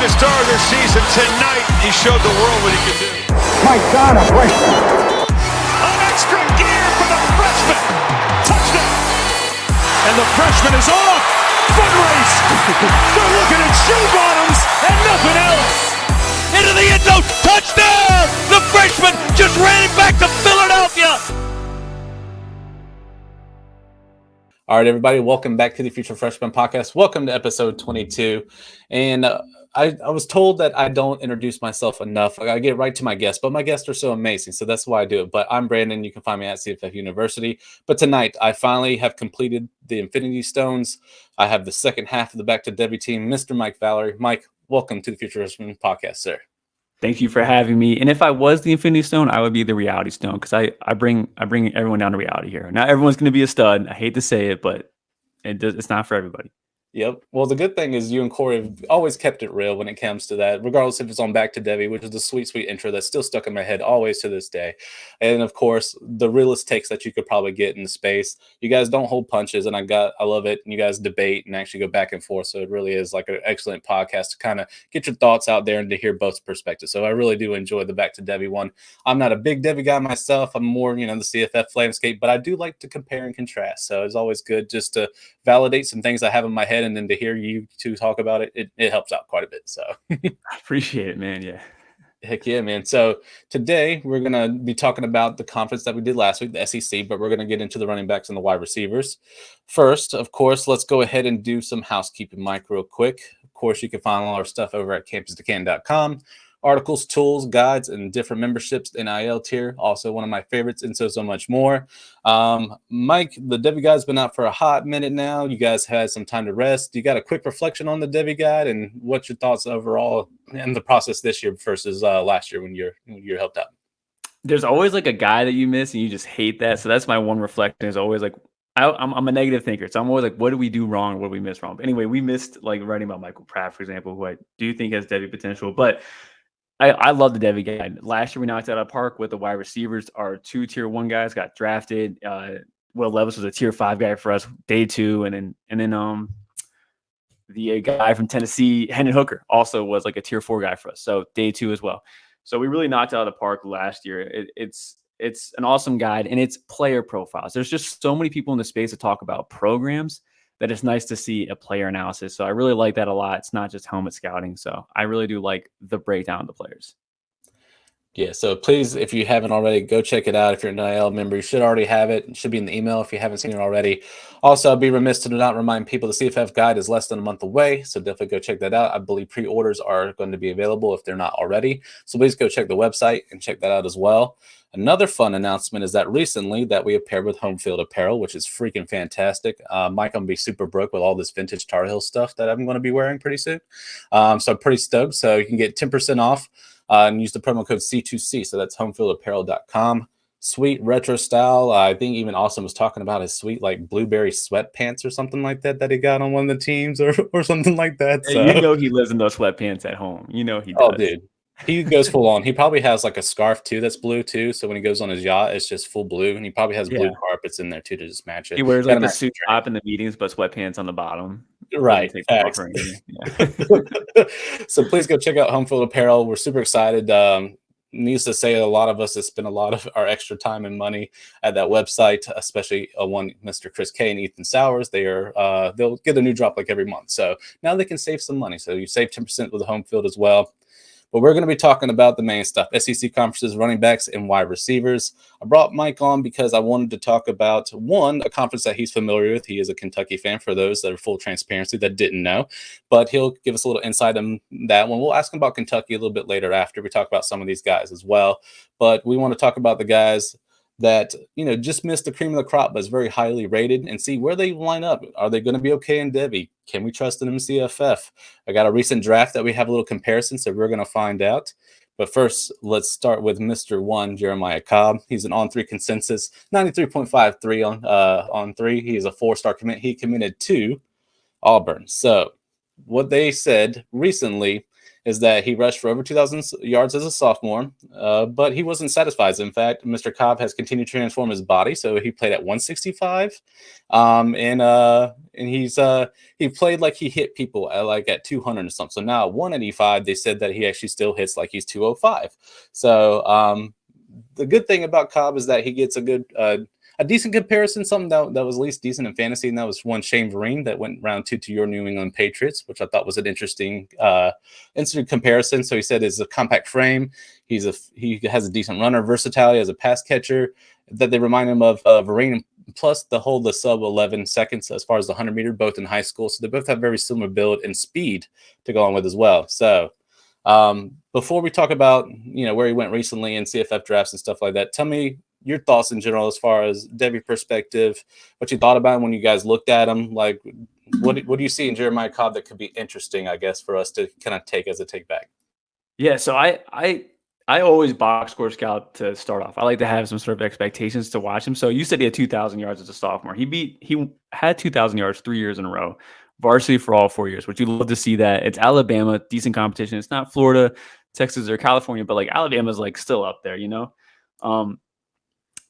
the star of this season. Tonight, he showed the world what he could do. My God, a freshman. An extra gear for the freshman. Touchdown. And the freshman is off. Foot race. They're looking at shoe bottoms and nothing else. Into the end zone. Touchdown. The freshman just ran it back to Philadelphia. All right, everybody, welcome back to the Future Freshmen Podcast. Welcome to episode 22. And I was told that I don't introduce myself enough. I get right to my guests, but my guests are so amazing, so that's why I do it. But I'm Brandon. You can find me at CFF University. But tonight, I finally have completed the Infinity Stones. I have the second half of the Back to Devy team, Mr. Mike Vallerie. Mike, welcome to the Future Freshmen Podcast, sir. Thank you for having me. And if I was the Infinity Stone, I would be the Reality Stone because I bring everyone down to reality here. Not everyone's going to be a stud. I hate to say it, but it's not for everybody. Yep. Well, the good thing is you and Corey have always kept it real when it comes to that, regardless if it's on Back to Devy, which is the sweet, sweet intro that's still stuck in my head always to this day. And of course, the realest takes that you could probably get in the space. You guys don't hold punches, and I love it. And you guys debate and actually go back and forth. So it really is like an excellent podcast to kind of get your thoughts out there and to hear both perspectives. So I really do enjoy the Back to Devy one. I'm not a big Devy guy myself. I'm more, the CFF landscape, but I do like to compare and contrast. So it's always good just to validate some things I have in my head, and then to hear you two talk about it helps out quite a bit. So I appreciate it, man. Yeah. Heck yeah, man. So today we're going to be talking about the conference that we did last week, the SEC, but we're going to get into the running backs and the wide receivers. First, of course, let's go ahead and do some housekeeping, Mike, real quick. Of course, you can find all our stuff over at campusdecan.com. Articles, tools, guides, and different memberships, NIL tier, also one of my favorites, and so much more. Mike, the Devy Guide's been out for a hot minute now. You guys had some time to rest. You got a quick reflection on the Devy Guide, and what's your thoughts overall in the process this year versus last year when you're helped out? There's always like a guy that you miss, and you just hate that. So that's my one reflection is always like, I'm a negative thinker. So I'm always like, what do we do wrong? What do we miss wrong? But anyway, we missed like writing about Michael Pratt, for example, who I do think has Devy potential, but I love the Devy Guide. Last year, we knocked it out of the park with the wide receivers. Our 2 tier 1 guys got drafted. Will Levis was a tier 5 guy for us, day 2, and then the guy from Tennessee, Hendon Hooker, also was like a tier 4 guy for us. So day 2 as well. So we really knocked it out of the park last year. It's an awesome guide, and it's player profiles. There's just so many people in the space to talk about programs that it's nice to see a player analysis. So I really like that a lot. It's not just helmet scouting. So I really do like the breakdown of the players. Yeah, so please, if you haven't already, go check it out. If you're an NIL member, you should already have it. It should be in the email if you haven't seen it already. Also, I'd be remiss to not remind people the CFF Guide is less than a month away, so definitely go check that out. I believe pre-orders are going to be available if they're not already. So please go check the website and check that out as well. Another fun announcement is that recently that we have paired with Home Field Apparel, which is freaking fantastic. Mike, I'm going to be super broke with all this vintage Tar Heel stuff that I'm going to be wearing pretty soon. So I'm pretty stoked. So you can get 10% off and use the promo code C2C. So that's homefieldapparel.com. Sweet retro style. I think even Austin was talking about his sweet like blueberry sweatpants or something like that he got on one of the teams or something like that. So. He lives in those sweatpants at home. He does. Oh, dude. He goes full on. He probably has like a scarf too that's blue too. So when he goes on his yacht, it's just full blue. And he probably has blue carpets in there too to just match it. He wears like the suit top in the meetings, but sweatpants on the bottom. Right. So please go check out Home Field Apparel. We're super excited. Needs to say a lot of us have spent a lot of our extra time and money at that website, especially one Mr. Chris K and Ethan Sowers. They'll get a new drop like every month. So now they can save some money. So you save 10% with the Home Field as well. But we're going to be talking about the main stuff, SEC conferences, running backs, and wide receivers. I brought Mike on because I wanted to talk about, one, a conference that he's familiar with. He is a Kentucky fan for those that are full transparency that didn't know. But he'll give us a little insight on that one. We'll ask him about Kentucky a little bit later after we talk about some of these guys as well. But we want to talk about the guys that, just missed the cream of the crop, but is very highly rated, and see where they line up. Are they going to be okay in Devy? Can we trust them in CFF? I got a recent draft that we have a little comparison, so we're going to find out. But first, let's start with Mr. 1, Jeremiah Cobb. He's an on-3 consensus, 93.53 on 3. He is a 4-star commit. He committed to Auburn. So what they said recently is that he rushed for over 2,000 yards as a sophomore, but he wasn't satisfied. In fact, Mr. Cobb has continued to transform his body, so he played at 165, and he played like he hit people at 200 or something. So now at 185, they said that he actually still hits like he's 205. So the good thing about Cobb is that he gets a decent comparison, something that was at least decent in fantasy, and that was one Shane Vereen that went round 2 to your New England Patriots, which I thought was an interesting comparison. So he said it's a compact frame. He has a decent runner, versatility as a pass catcher that they remind him of Vereen, plus the sub 11 seconds as far as the 100-meter, both in high school. So they both have very similar build and speed to go on with as well. So before we talk about where he went recently in CFF drafts and stuff like that, tell me your thoughts in general as far as Devy perspective, what you thought about him when you guys looked at him. Like, what do you see in Jeremiah Cobb that could be interesting, I guess, for us to kind of take as a take back? Yeah, so I always box score scout to start off. I like to have some sort of expectations to watch him. So you said he had 2,000 yards as a sophomore. He had 2,000 yards 3 years in a row, varsity for all 4 years, which you love to see that. It's Alabama, decent competition. It's not Florida, Texas, or California, but like Alabama's like still up there,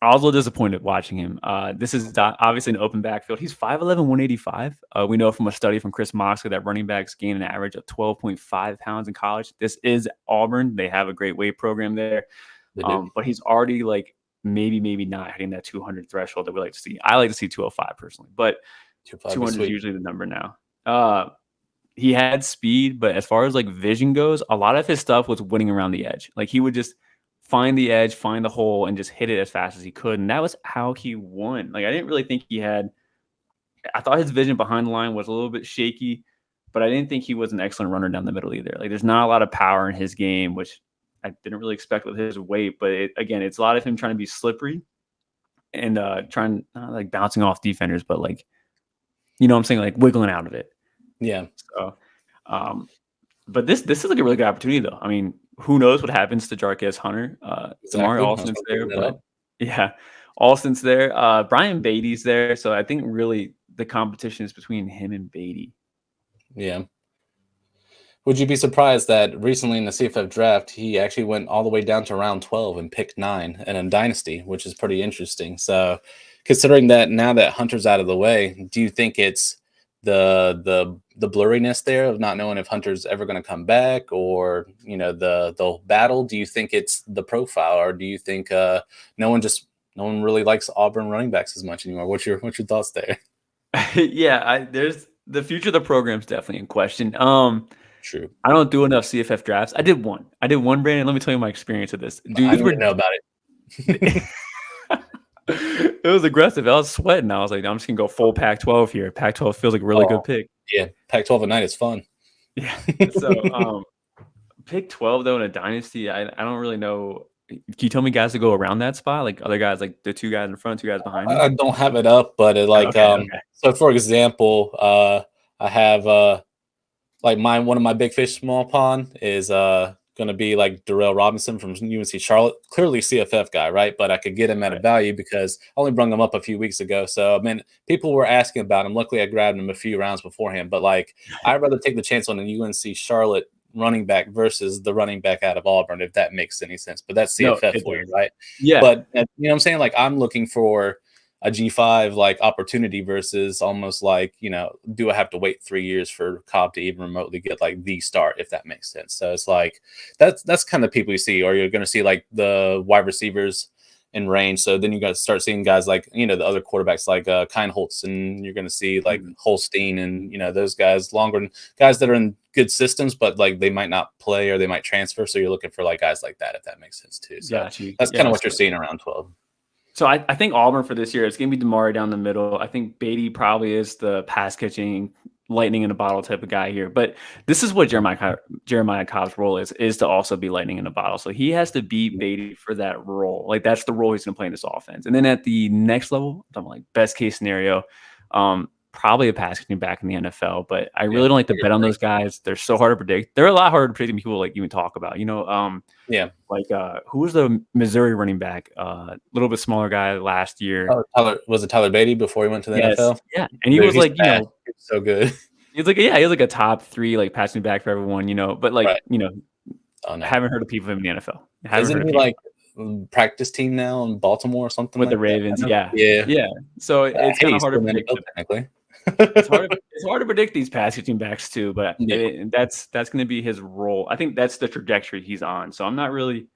I was a little disappointed watching him. This is obviously an open backfield. He's 5'11", 185. We know from a study from Chris Moxley that running backs gain an average of 12.5 pounds in college. This is Auburn. They have a great weight program there. But he's already like maybe not hitting that 200 threshold that we like to see. I like to see 205 personally, but 200 is usually the number now. He had speed, but as far as like vision goes, a lot of his stuff was winning around the edge. Like he would just find the edge, find the hole, and just hit it as fast as he could. And that was how he won. Like, I didn't really think I thought his vision behind the line was a little bit shaky, but I didn't think he was an excellent runner down the middle either. Like, there's not a lot of power in his game, which I didn't really expect with his weight. But it's a lot of him trying to be slippery and trying, not like bouncing off defenders, but like, what I'm saying, like wiggling out of it. Yeah. So, but this is like a really good opportunity, though. I mean, who knows what happens to Jarquez Hunter? Damari Alston's there, but yeah, Alston's there. Brian Beatty's there, so I think really the competition is between him and Beatty. Yeah. Would you be surprised that recently in the CFF draft, he actually went all the way down to round 12 and picked 9 in a dynasty, which is pretty interesting. So considering that now that Hunter's out of the way, do you think it's the blurriness there of not knowing if Hunter's ever going to come back, or the battle? Do you think it's the profile, or do you think no one really likes Auburn running backs as much anymore? What's your thoughts there? Yeah, there's the future of the program's definitely in question. True. I don't do enough CFF drafts. I did one, Brandon. Let me tell you my experience of this. Dude, I didn't know about it. It was aggressive. I was sweating. I was like, I'm just gonna go full Pac-12 here. Pac-12 feels like a really good pick. Yeah, Pac-12 at night is fun. Yeah. So pick 12 though in a dynasty, I don't really know. Can you tell me guys to go around that spot? Like other guys, like the 2 guys in front, 2 guys behind you? I don't have it up, but okay. So for example, I have one of my big fish small pond is going to be like Darrell Robinson from UNC Charlotte, clearly CFF guy, right? But I could get him at a value because I only brought him up a few weeks ago. So, I mean, people were asking about him. Luckily, I grabbed him a few rounds beforehand. But, like, I'd rather take the chance on a UNC Charlotte running back versus the running back out of Auburn, if that makes any sense. But that's CFF for you, right? Yeah. But, you know what I'm saying? Like, I'm looking for a G5 like opportunity versus almost like, do I have to wait 3 years for Cobb to even remotely get like the start, if that makes sense? So it's like that's kind of people you see, or you're going to see like the wide receivers in range. So then you got to start seeing guys like, the other quarterbacks like Keinholz, and you're going to see like Holstein and, those guys longer, guys that are in good systems, but like they might not play or they might transfer. So you're looking for like guys like that, if that makes sense too. So that's kind of what you're seeing around 12. So I think Auburn for this year, it's going to be Damari down the middle. I think Beatty probably is the pass catching, lightning in a bottle type of guy here. But this is what Jeremiah Cobb's role is to also be lightning in a bottle. So he has to beat Beatty for that role. Like that's the role he's going to play in this offense. And then at the next level, I'm like best case scenario, probably a pass catching back in the NFL. But I really don't like to bet on those guys. They're so hard to predict. They're a lot harder to predict than people like even talk about. Like who was the Missouri running back? A little bit smaller guy last year. Was it Tyler Beatty before he went to the NFL? Yeah, and he was like, so good. He's like, yeah, he's like a top 3 like passing back for everyone, but like, Right. I haven't heard of people in the NFL. Isn't he like practice team now in Baltimore or something with like the Ravens? that? Yeah. So it's kind of hard to still in predict. NFL technically. It's hard to predict these pass catching backs too, but Yeah. that's going to be his role. I think that's the trajectory he's on. So I'm not really.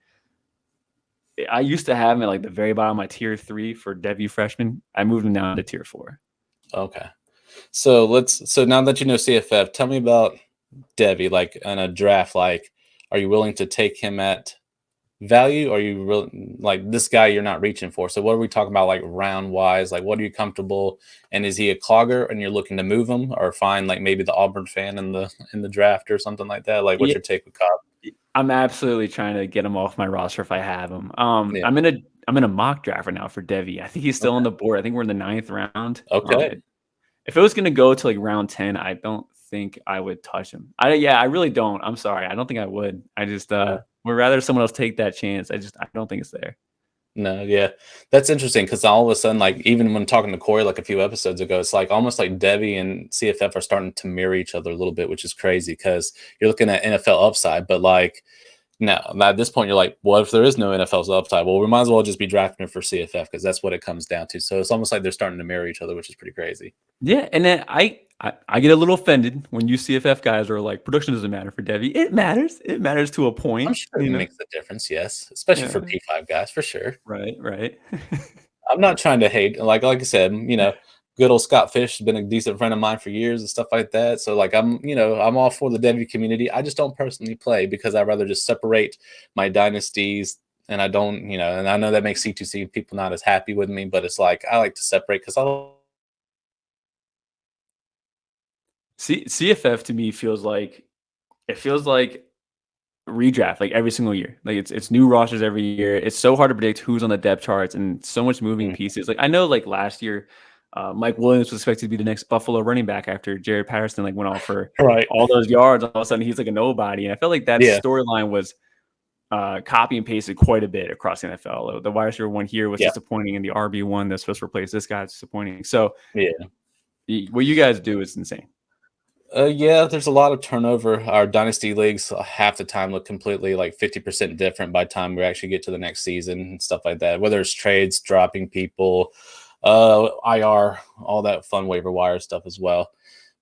I used to have him at like the very bottom of my tier 3 for Devy Freshman. I moved him down to tier 4. Okay. So now that you know CFF, tell me about Devy, like in a draft. Like, are you willing to take him at value? Or are you really like this guy you're not reaching for? So what are we talking about, like round wise? Like, what are you comfortable? And is he a clogger and you're looking to move him, or find like maybe the Auburn fan in the draft or something like that? Like, what's your take with Cobb? I'm absolutely trying to get him off my roster if I have him. Yeah. I'm in a mock draft right now for Devy. I think he's still on the board. I think we're in the 9th round. Okay. If it was going to go to like round 10, I don't think I would touch him. I really don't. I'm sorry. I don't think I would. I just would rather someone else take that chance. I don't think it's there. No, yeah, that's interesting because all of a sudden, like even when talking to Corey like a few episodes ago, it's like almost like Devy and CFF are starting to mirror each other a little bit, which is crazy because you're looking at NFL upside, but like no, at this point you're like, well, if there is no NFL's upside, well, we might as well just be drafting it for CFF because that's what it comes down to. So it's almost like they're starting to mirror each other, which is pretty crazy. Yeah, and then I get a little offended when you CFF guys are like, production doesn't matter for Devy. It matters. It matters to a point. I'm sure it makes a difference, yes, especially for P5 guys, for sure. Right. I'm not trying to hate. Like I said, good old Scott Fish has been a decent friend of mine for years and stuff like that. So like I'm all for the Devy community. I just don't personally play because I'd rather just separate my dynasties. And I don't, and I know that makes C2C people not as happy with me, but it's like I like to separate because CFF to me feels like redraft like every single year. Like it's new rosters every year. It's so hard to predict who's on the depth charts and so much moving pieces. Like I know like last year, Mike Williams was expected to be the next Buffalo running back after Jared Patterson like went off for all those yards. All of a sudden he's like a nobody. And I felt like that storyline was copy and pasted quite a bit across the NFL. The wide receiver one here was disappointing, and the RB one that's supposed to replace this guy is disappointing. So what you guys do is insane. There's a lot of turnover. Our dynasty leagues half the time look completely like 50% different by the time we actually get to the next season and stuff like that. Whether it's trades, dropping people, IR, all that fun waiver wire stuff as well.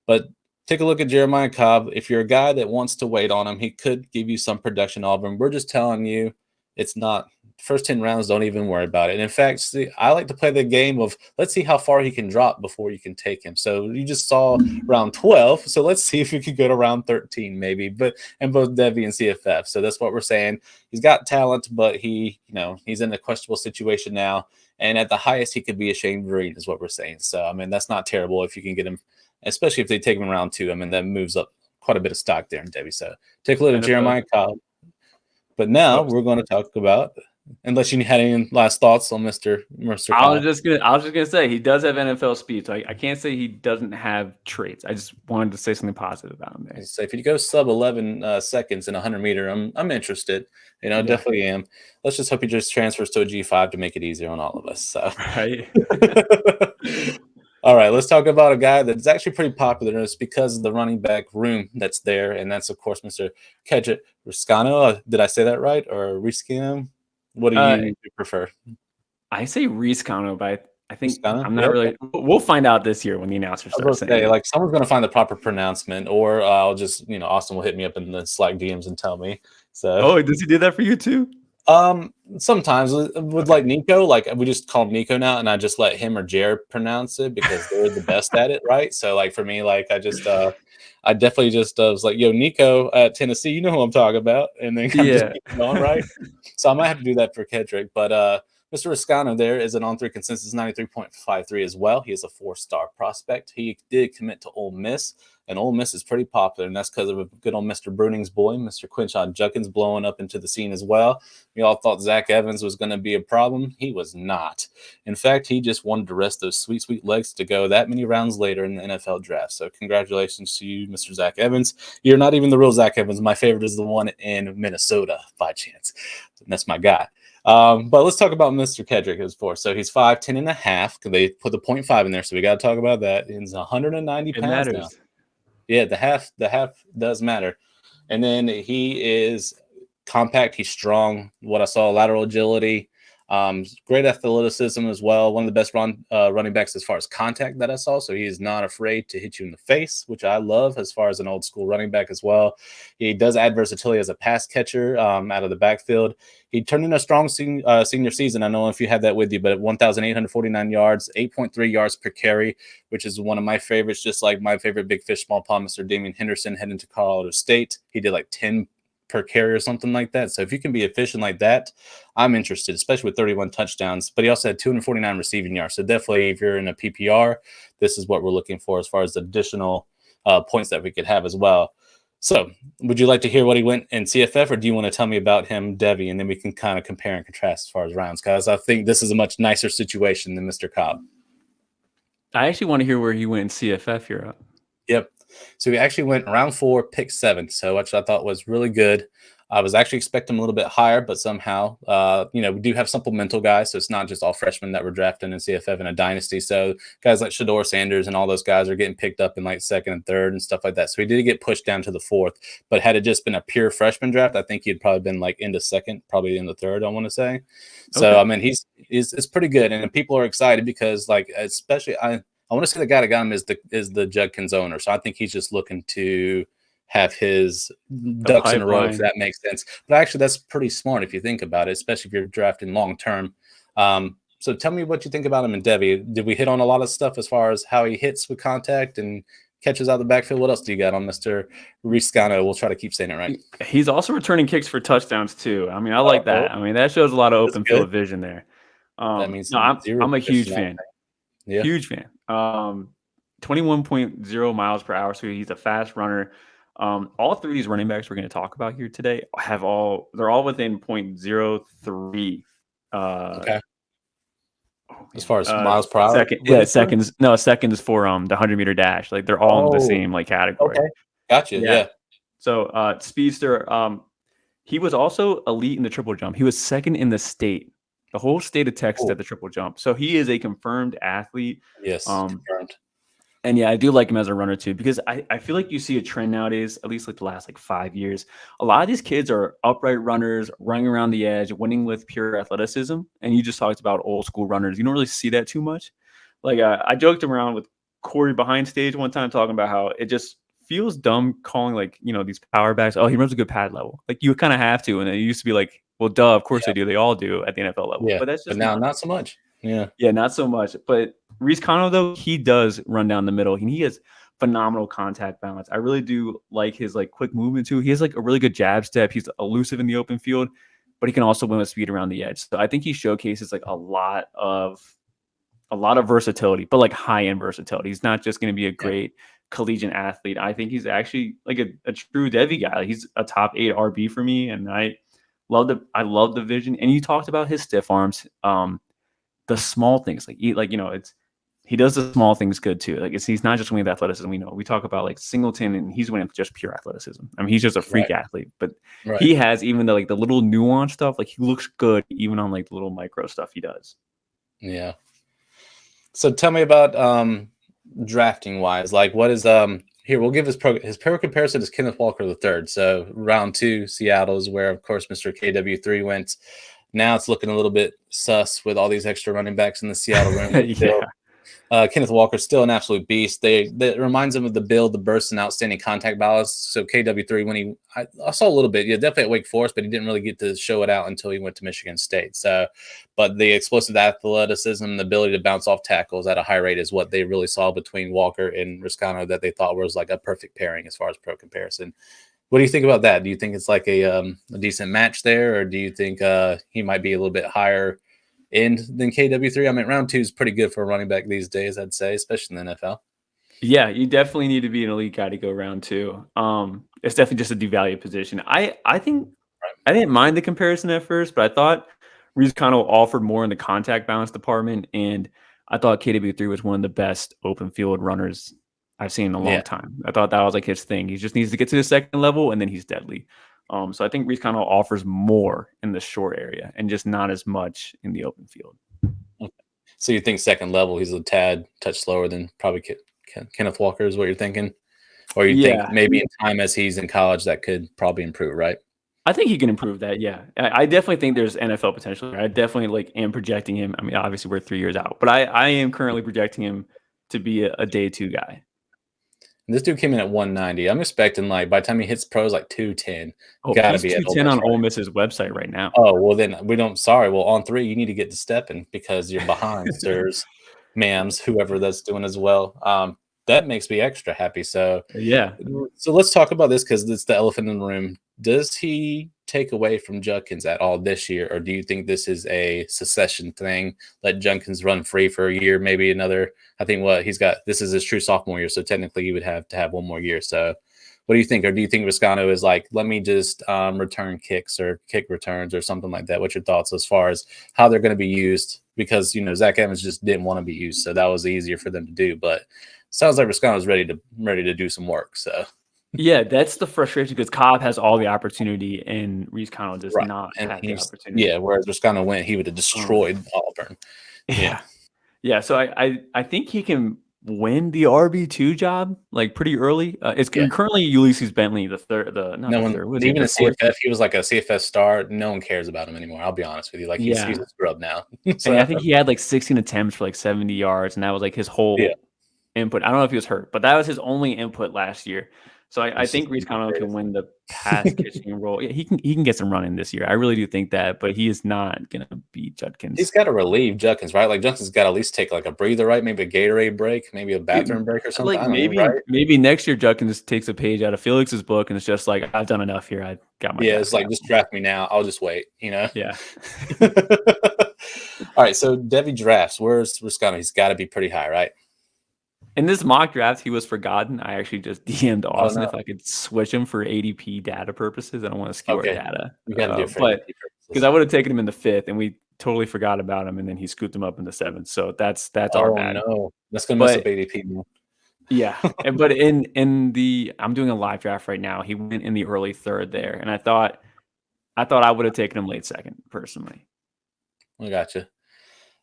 But take a look at Jeremiah Cobb. If you're a guy that wants to wait on him, he could give you some production, Auburn. We're just telling you it's not. First 10 rounds, don't even worry about it. And in fact, I like to play the game of let's see how far he can drop before you can take him. So you just saw round 12. So let's see if we could go to round 13 maybe. And both Devy and CFF. So that's what we're saying. He's got talent, but he's in a questionable situation now. And at the highest, he could be a Shane Vereen is what we're saying. So, I mean, that's not terrible if you can get him, especially if they take him in round 2. I mean, that moves up quite a bit of stock there in Devy. So take a look at Jeremiah Cobb. But now we're going to talk about, unless you had any last thoughts on Mr. Cobb. I was just gonna say he does have NFL speed, so I can't say he doesn't have traits. I just wanted to say something positive about him there. So if you go sub 11 seconds in 100 meter, I'm interested. Definitely am. Let's just hope he just transfers to a G5 to make it easier on all of us. So. Right. All right, let's talk about a guy that's actually pretty popular, and it's because of the running back room that's there, and that's, of course, Mr. Kedrick Riscano. Did I say that right? Or Riscano? What do you prefer? I say Riscano, but I think Riscano? I'm not really – we'll find out this year when the announcers start saying it. Like, someone's going to find the proper pronouncement, or I'll just, Austin will hit me up in the Slack DMs and tell me. So. Oh, does he do that for you too? Sometimes with like Nico, like we just call him Nico now, and I just let him or Jared pronounce it because they're the best at it, right? So like for me, like I just I definitely just was like, yo, Nico at Tennessee, you know who I'm talking about, and then kind of just keep going, right? So I might have to do that for Kedrick, but Mr. Riscano there is an on-3 consensus 93.53 as well. He is a 4-star prospect. He did commit to Ole Miss, and Ole Miss is pretty popular, and that's because of a good old Mr. Bruning's boy, Mr. Quinshon Judkins, blowing up into the scene as well. We all thought Zach Evans was going to be a problem. He was not. In fact, he just wanted to rest those sweet, sweet legs to go that many rounds later in the NFL draft. So congratulations to you, Mr. Zach Evans. You're not even the real Zach Evans. My favorite is the one in Minnesota, by chance. And that's my guy. But let's talk about Mr. Kedrick as for. So he's 5'10 and a half because they put the 0.5 in there. So we got to talk about that. He's 190 pounds now. Yeah, the half does matter. And then he is compact. He's strong. What I saw, lateral agility, great athleticism as well. One of the best running backs as far as contact that I saw. So he is not afraid to hit you in the face, which I love as far as an old school running back as well. He does add versatility as a pass catcher out of the backfield. He turned in a strong senior season. I don't know if you have that with you, but at 1,849 yards, 8.3 yards per carry, which is one of my favorites, just like my favorite big fish, small pond, Mr. Damian Henderson heading to Colorado State. He did like 10 per carry or something like that. So if you can be efficient like that, I'm interested, especially with 31 touchdowns. But he also had 249 receiving yards. So definitely, if you're in a PPR, this is what we're looking for as far as additional points that we could have as well. So would you like to hear what he went in CFF, or do you want to tell me about him, Devy, and then we can kind of compare and contrast as far as rounds? Because I think this is a much nicer situation than Mr. Cobb. I actually want to hear where he went in CFF here. Yep. So we actually went round 4, pick 7. So which I thought was really good. I was actually expecting him a little bit higher, but somehow, we do have supplemental guys. So it's not just all freshmen that we're drafting in CFF in a dynasty. So guys like Shador Sanders and all those guys are getting picked up in like 2nd and 3rd and stuff like that. So he did get pushed down to the 4th, but had it just been a pure freshman draft, I think he'd probably been like into 2nd, probably in the 3rd, I want to say. So, Okay. I mean, it's pretty good. And people are excited because like, especially I want to say the guy that got him is the Judkins owner. So I think he's just looking to have his ducks in a row, if that makes sense. But actually, that's pretty smart if you think about it, especially if you're drafting long term. So tell me what you think about him and Devy. Did we hit on a lot of stuff as far as how he hits with contact and catches out of the backfield? What else do you got on Mr. Riscano? We'll try to keep saying it right. He's also returning kicks for touchdowns too. I mean, I like that. I mean, that shows a lot of open field vision there. That means I'm a huge fan. Yeah. Huge fan. 21.0 miles per hour. So he's a fast runner. All 3 of these running backs we're going to talk about here today they're all within 0.03. Okay. As far as miles per hour? Seconds. No, seconds for the 100-meter dash. Like they're all in the same like category. Okay. Gotcha. Yeah. So speedster. He was also elite in the triple jump. He was 2nd in the state. The whole state of Texas at the triple jump. So he is a confirmed athlete. Yes. Confirmed. And yeah, I do like him as a runner too, because I feel like you see a trend nowadays, at least like the last 5 years. A lot of these kids are upright runners, running around the edge, winning with pure athleticism. And you just talked about old school runners. You don't really see that too much. Like I joked around with Corey behind stage one time talking about how it just feels dumb calling these power backs. Oh, he runs a good pad level. Like you kind of have to. And it used to be like, well, duh, of course they do. They all do at the NFL level. Yeah. But that's just now not so much. Yeah. Yeah, not so much. But Riscano, though, he does run down the middle. He has phenomenal contact balance. I really do like his quick movement too. He has a really good jab step. He's elusive in the open field, but he can also win with speed around the edge. So I think he showcases a lot of versatility, but high-end versatility. He's not just going to be a great collegiate athlete. I think he's actually a true Devy guy. He's a top 8 RB for me, and I love the vision. And you talked about his stiff arms. The small things he does the small things good too. He's not just winning with athleticism. We talk about Singleton, and he's winning with just pure athleticism. I mean, he's just a freak athlete, but he has even the little nuance stuff. He looks good even on the little micro stuff he does. Yeah. So tell me about drafting wise. What is here? We'll give his pro comparison is Kenneth Walker III. So round 2, Seattle is where of course Mr. KW3 went. Now it's looking a little bit sus with all these extra running backs in the Seattle room. Kenneth Walker's still an absolute beast. That reminds him of the build, the burst, and outstanding contact balance. So KW3, I saw a little bit, definitely at Wake Forest, but he didn't really get to show it out until he went to Michigan State. So, but the explosive athleticism, the ability to bounce off tackles at a high rate is what they really saw between Walker and Riscano that they thought was a perfect pairing as far as pro comparison. What do you think about that? Do you think it's a decent match there, or do you think he might be a little bit higher end than KW3? I mean, round 2 is pretty good for a running back these days, I'd say, especially in the NFL. Yeah, you definitely need to be an elite guy to go round 2. It's definitely just a devalued position. I think I didn't mind the comparison at first, but I thought Riscano offered more in the contact balance department, and I thought KW3 was one of the best open field runners I've seen in a long time. I thought that was his thing. He just needs to get to the 2nd level, and then he's deadly. So I think Riscano offers more in the short area and just not as much in the open field. Okay. So you think 2nd level, he's a touch slower than probably Kenneth Walker is what you're thinking? Or you think Yeah. maybe in time as he's in college that could probably improve, right? I think he can improve that. Yeah, I definitely think there's NFL potential. I definitely am projecting him. I mean, obviously we're 3 years out, but I am currently projecting him to be a day 2 guy. And this dude came in at 190. I'm expecting by the time he hits pros 210. Oh, Gotta he's be at 210 on right? Ole Miss's website right now. Oh, well then we don't. Sorry. Well, on 3 you need to get to stepping because you're behind, sirs, ma'ams, whoever that's doing as well. That makes me extra happy. So Yeah. let's talk about this because it's the elephant in the room. Does he take away from Judkins at all this year, or do you think this is a secession thing? Let Judkins run free for a year, maybe another. I think this is his true sophomore year, so technically he would have to have one more year. So, what do you think? Or do you think Riscano is let me just return kicks or kick returns or something like that? What's your thoughts as far as how they're going to be used? Because Zach Evans just didn't want to be used, so that was easier for them to do. But sounds like Riscano's ready to do some work. So. Yeah, that's the frustration because Cobb has all the opportunity and Reese Connell does not have the opportunity. Yeah, whereas Riscano went, he would have destroyed Auburn. Yeah. So I think he can win the RB2 job pretty early. It's currently Ulysses Bentley, the third. Even in CFF, he was like a CFF star. No one cares about him anymore. I'll be honest with you. He's a scrub now. So, and I think he had 16 attempts for 70 yards, and that was his whole input. I don't know if he was hurt, but that was his only input last year. So I think Reese Connell can win the pass catching role. Yeah, he can get some running this year. I really do think that, but he is not gonna beat Judkins. He's got to relieve Judkins, right? Judkins got to at least take a breather, right? Maybe a Gatorade break, maybe a bathroom break or something. Maybe next year Judkins takes a page out of Felix's book and it's just I've done enough here. I got my it's just draft me now. I'll just wait. Yeah. All right. So Devy drafts. Where's Riscano? He's got to be pretty high, right? In this mock draft, he was forgotten. I actually just DM'd Austin if I could switch him for ADP data purposes. I don't want to skew our data. You got to do it for but because I would have taken him in the 5th, and we totally forgot about him, and then he scooped him up in the 7th. So that's our bad. No, that's gonna mess up ADP. Man. Yeah, but in the I'm doing a live draft right now. He went in the early 3rd there, and I thought I would have taken him late 2nd personally. I gotcha.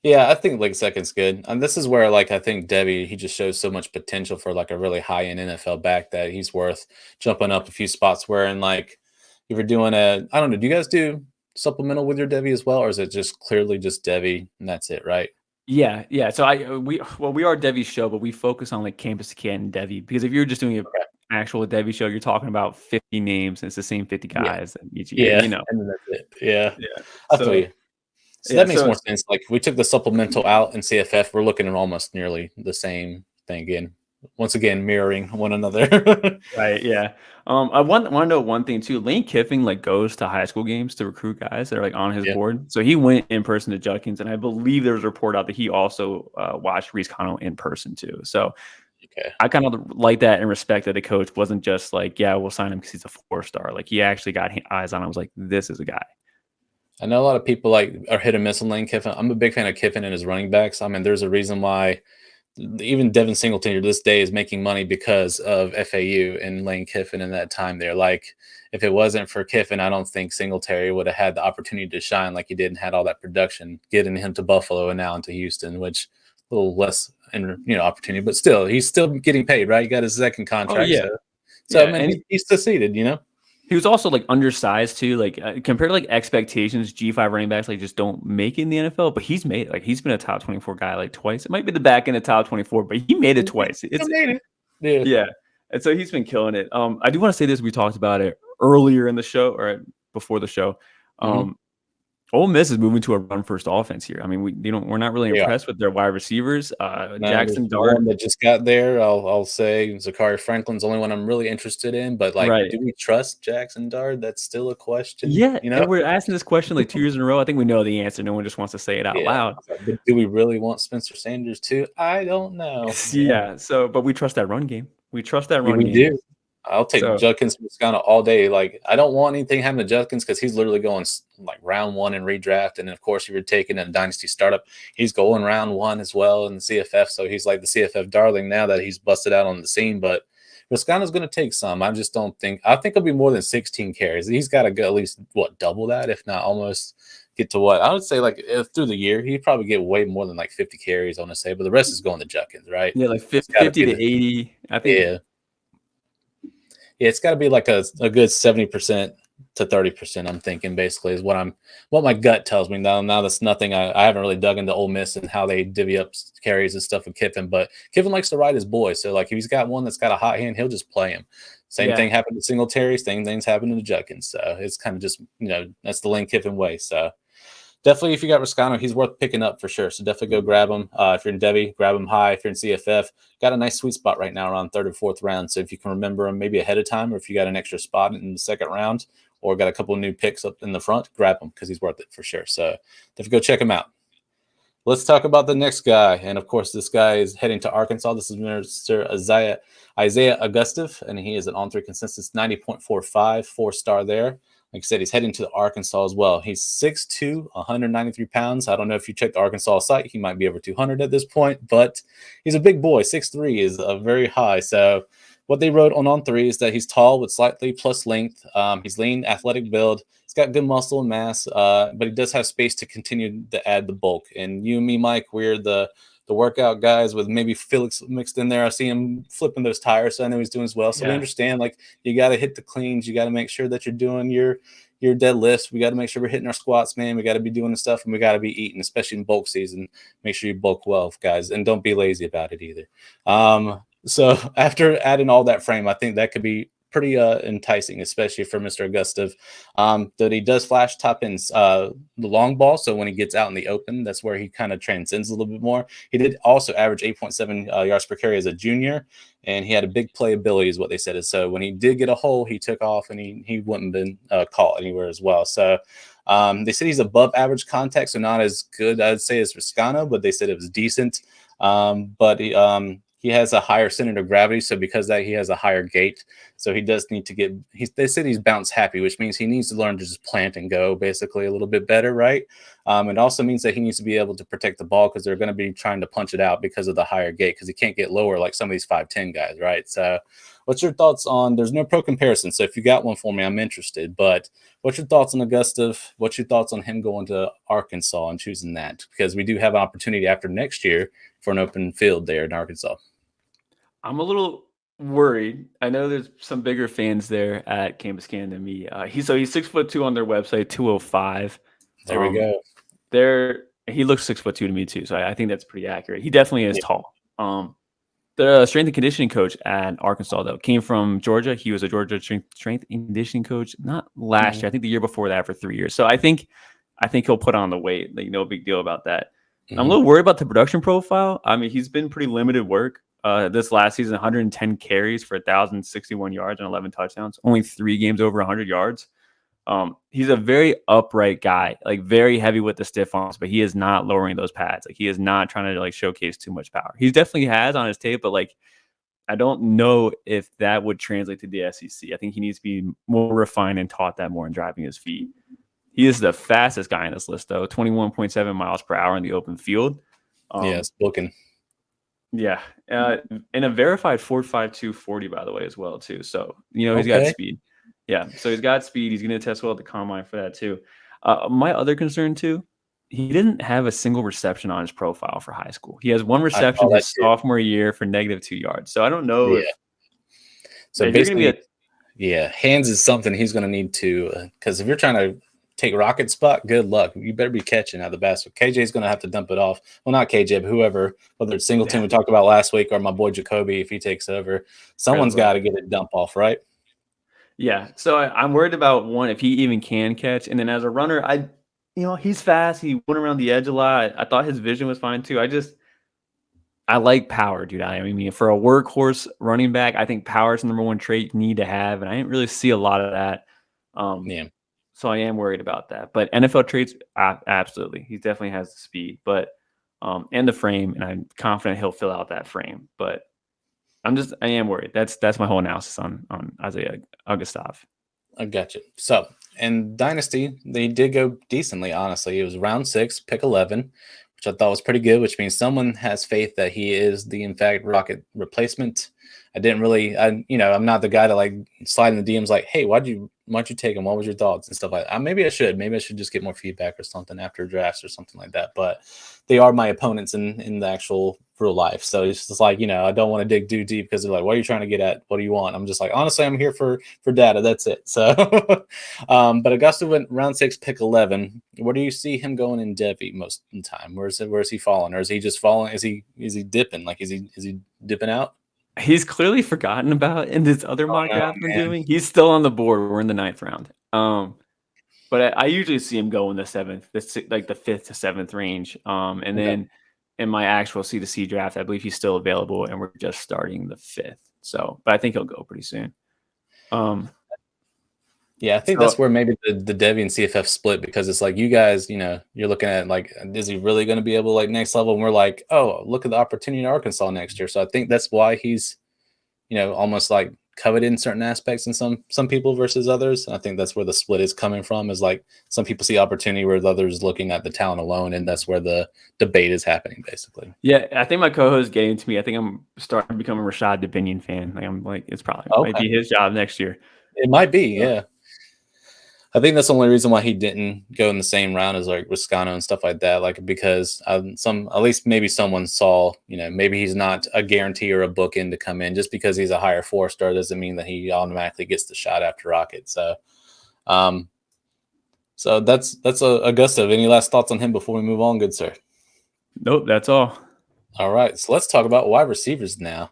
Yeah, I think late 2nd's good. And this is where I think Devy, he just shows so much potential for a really high end NFL back that he's worth jumping up a few spots. Where if you're doing I don't know, do you guys do supplemental with your Devy as well, or is it just clearly just Devy and that's it, right? Yeah. So we are Devy's show, but we focus on Campus to Canton and Devy because if you're just doing an actual Devy show, you're talking about 50 names and it's the same 50 guys each year. And then that's it. Yeah. I feel you. So that makes more sense. If we took the supplemental out in CFF, we're looking at almost nearly the same thing again. Once again, mirroring one another. Right. Yeah. I want to know one thing too. Lane Kiffin goes to high school games to recruit guys that are on his board. So he went in person to Judkins, and I believe there was a report out that he also watched Reese Connell in person too. So I kind of like that and respect that the coach wasn't just we'll sign him because he's a 4-star. He actually got eyes on him. I was this is a guy. I know a lot of people are hit and miss on Lane Kiffin. I'm a big fan of Kiffin and his running backs. I mean, there's a reason why even Devin Singletary to this day is making money because of FAU and Lane Kiffin in that time there. If it wasn't for Kiffin, I don't think Singletary would have had the opportunity to shine like he did and had all that production, getting him to Buffalo and now into Houston, which a little less opportunity, but still, he's still getting paid, right? He got his 2nd contract. Oh, yeah. So I mean, he's succeeded, He was also undersized too, compared to expectations. G5 running backs just don't make it in the NFL, but he's made he's been a top 24 guy twice. It might be the back end of top 24, but he made it twice. He made it. Yeah, and so he's been killing it. I do want to say this. We talked about it earlier in the show or before the show. Ole Miss is moving to a run-first offense here. I mean, we're not really impressed with their wide receivers. Jackson Dart that just got there. I'll say Zachary Franklin's the only one I'm really interested in. But do we trust Jackson Dart? That's still a question. Yeah, and we're asking this question 2 years in a row. I think we know the answer. No one just wants to say it out loud. But do we really want Spencer Sanders too? I don't know. Yeah. So, but we trust that run game. We do. I'll take Judkins from Riscano all day. I don't want anything happening to Judkins because he's literally going round 1 in redraft. And of course, if you're taking a dynasty startup, he's going round 1 as well in the CFF. So he's the CFF darling now that he's busted out on the scene. But Riscano's going to take some. I just don't think – I think it'll be more than 16 carries. He's got to go at least, double that, if not almost get to what? I would say through the year, he'd probably get way more than 50 carries, I want to say. But the rest is going to Judkins, right? Yeah, 50 to 80. I think. Yeah. Yeah, it's got to be like a good 70% to 30%. I'm thinking basically is what my gut tells me. Now that's nothing. I haven't really dug into Ole Miss and how they divvy up carries and stuff with Kiffin, but Kiffin likes to ride his boys. So like if he's got one that's got a hot hand, he'll just play him. Same thing happened to Singletary. Same things happened to Judkins. So it's kind of just that's the Lane Kiffin way. So definitely, if you got Riscano, he's worth picking up for sure. So definitely go grab him. If you're in Devy, grab him high. If you're in CFF, got a nice sweet spot right now around third or fourth round. So if you can remember him maybe ahead of time, or if you got an extra spot in the second round, or got a couple of new picks up in the front, grab him because he's worth it for sure. So definitely go check him out. Let's talk about the next guy. And of course, this guy is heading to Arkansas. This is Mr. Isaiah Augustov, and he is an on-3 consensus 90.45, 4-star there. Like I said, he's heading to Arkansas as well. He's 6'2", 193 pounds. I don't know if you checked the Arkansas site. He might be over 200 at this point, but he's a big boy. 6'3" is very high. So what they wrote on 3 is that he's tall with slightly plus length. He's lean, athletic build. He's got good muscle and mass, but he does have space to continue to add the bulk. And you and me, Mike, we're the workout guys with maybe Felix mixed in there. I see him flipping those tires, so I know he's doing as well. So we understand, like, you got to hit the cleans. You got to make sure that you're doing your deadlifts. We got to make sure we're hitting our squats, man. We got to be doing the stuff, and we got to be eating, especially in bulk season. Make sure you bulk well, guys, and don't be lazy about it either. So after adding all that frame, I think that could be pretty enticing, especially for Mr. Augustov. That he does flash top ends the long ball, so when he gets out in the open, that's where he kind of transcends a little bit more. He did also average 8.7 yards per carry as a junior, and he had a big playability is what they said. So when he did get a hole, he took off, and he wouldn't have been caught anywhere as well. So they said he's above average contact, so not as good, I'd say, as Riscano, but they said it was decent. But he has a higher center of gravity, so because of that, he has a higher gait. So he does need to get – they said he's bounce happy, which means he needs to learn to just plant and go basically a little bit better, right? It also means that he needs to be able to protect the ball because they're going to be trying to punch it out because of the higher gait because he can't get lower like some of these 5'10" guys, right? So what's your thoughts on – there's no pro comparison, so if you got one for me, I'm interested. But what's your thoughts on Augustov? What's your thoughts on him going to Arkansas and choosing that? Because we do have an opportunity after next year for an open field there in Arkansas. I'm a little worried. I know there's some bigger fans there at Campus Can than me. He's 6'2" on their website, 205. There we go. He looks 6'2" to me too, so I think that's pretty accurate. He definitely is tall. The strength and conditioning coach at Arkansas though came from Georgia. He was a Georgia strength and conditioning coach, not last year. I think the year before that for 3 years. So I think he'll put on the weight. Like, no big deal about that. I'm a little worried about the production profile. I mean, he's been pretty limited work. This last season, 110 carries for 1,061 yards and 11 touchdowns. Only 3 games over 100 yards. He's a very upright guy, like very heavy with the stiff arms, but he is not lowering those pads. Like, he is not trying to like showcase too much power. He definitely has on his tape, but like, I don't know if that would translate to the SEC. I think he needs to be more refined and taught that more in driving his feet. He is the fastest guy in this list, though, 21.7 miles per hour in the open field. It's booking. Yeah, and a verified 4.52 40, by the way, as well too. So he's got speed. Yeah, so he's got speed. He's going to test well at the combine for that too. My other concern too, he didn't have a single reception on his profile for high school. He has 1 reception his sophomore year for -2 yards. So I don't know. Yeah. So basically, hands is something he's going to need to because if you're trying to take rocket spot, good luck. You better be catching out the basket. KJ's going to have to dump it off. Well, not KJ, but whoever, whether it's Singleton we talked about last week or my boy Jacoby, if he takes over, someone's got to get it dump off, right? Yeah. So I'm worried about one, if he even can catch. And then as a runner, he's fast. He went around the edge a lot. I thought his vision was fine too. I like power, dude. I mean, for a workhorse running back, I think power is the number one trait you need to have. And I didn't really see a lot of that. So I am worried about that. But NFL traits, absolutely. He definitely has the speed, but and the frame, and I'm confident he'll fill out that frame. But I am worried. That's my whole analysis on Isaiah Augustov. I got you. So in Dynasty, they did go decently, honestly. It was round 6, pick 11, which I thought was pretty good, which means someone has faith that he is the, in fact, Rocket replacement. I'm not the guy to like slide in the DMs like, hey, why'd you don't you take him? What was your thoughts and stuff like that? Maybe I should just get more feedback or something after drafts or something like that. But they are my opponents in the actual real life. So it's just like, I don't want to dig too deep because they're like, what are you trying to get at? What do you want? I'm just like, honestly, I'm here for data. That's it. So, but Augusta went round 6, pick 11. Where do you see him going in Devy most of the time? Where is he falling? Or is he just falling? Is he dipping? Like, is he dipping out? He's clearly forgotten about in this other mock draft we're doing. He's still on the board. We're in the 9th round. But I usually see him go in the 7th, like the 5th to 7th range. And then in my actual C2C draft, I believe he's still available, and we're just starting the 5th. So, but I think he'll go pretty soon. Yeah, I think that's where maybe the Devy and CFF split, because it's like you guys, you're looking at like, is he really going to be able to like next level? And we're like, oh, look at the opportunity in Arkansas next year. So I think that's why he's, almost like coveted in certain aspects in some people versus others. And I think that's where the split is coming from, is like some people see opportunity where others looking at the talent alone. And that's where the debate is happening, basically. Yeah, I think my co-host is getting to me. I think I'm starting to become a Rashad Dubinion fan. Like I'm like, it's probably might be his job next year. It might be, yeah. I think that's the only reason why he didn't go in the same round as like Riscano and stuff like that. Like, because at least maybe someone saw, maybe he's not a guarantee or a bookend to come in. Just because he's a higher 4-star doesn't mean that he automatically gets the shot after Rocket. So, so that's Augusta. Any last thoughts on him before we move on, good sir? Nope, that's all. All right, so let's talk about wide receivers now.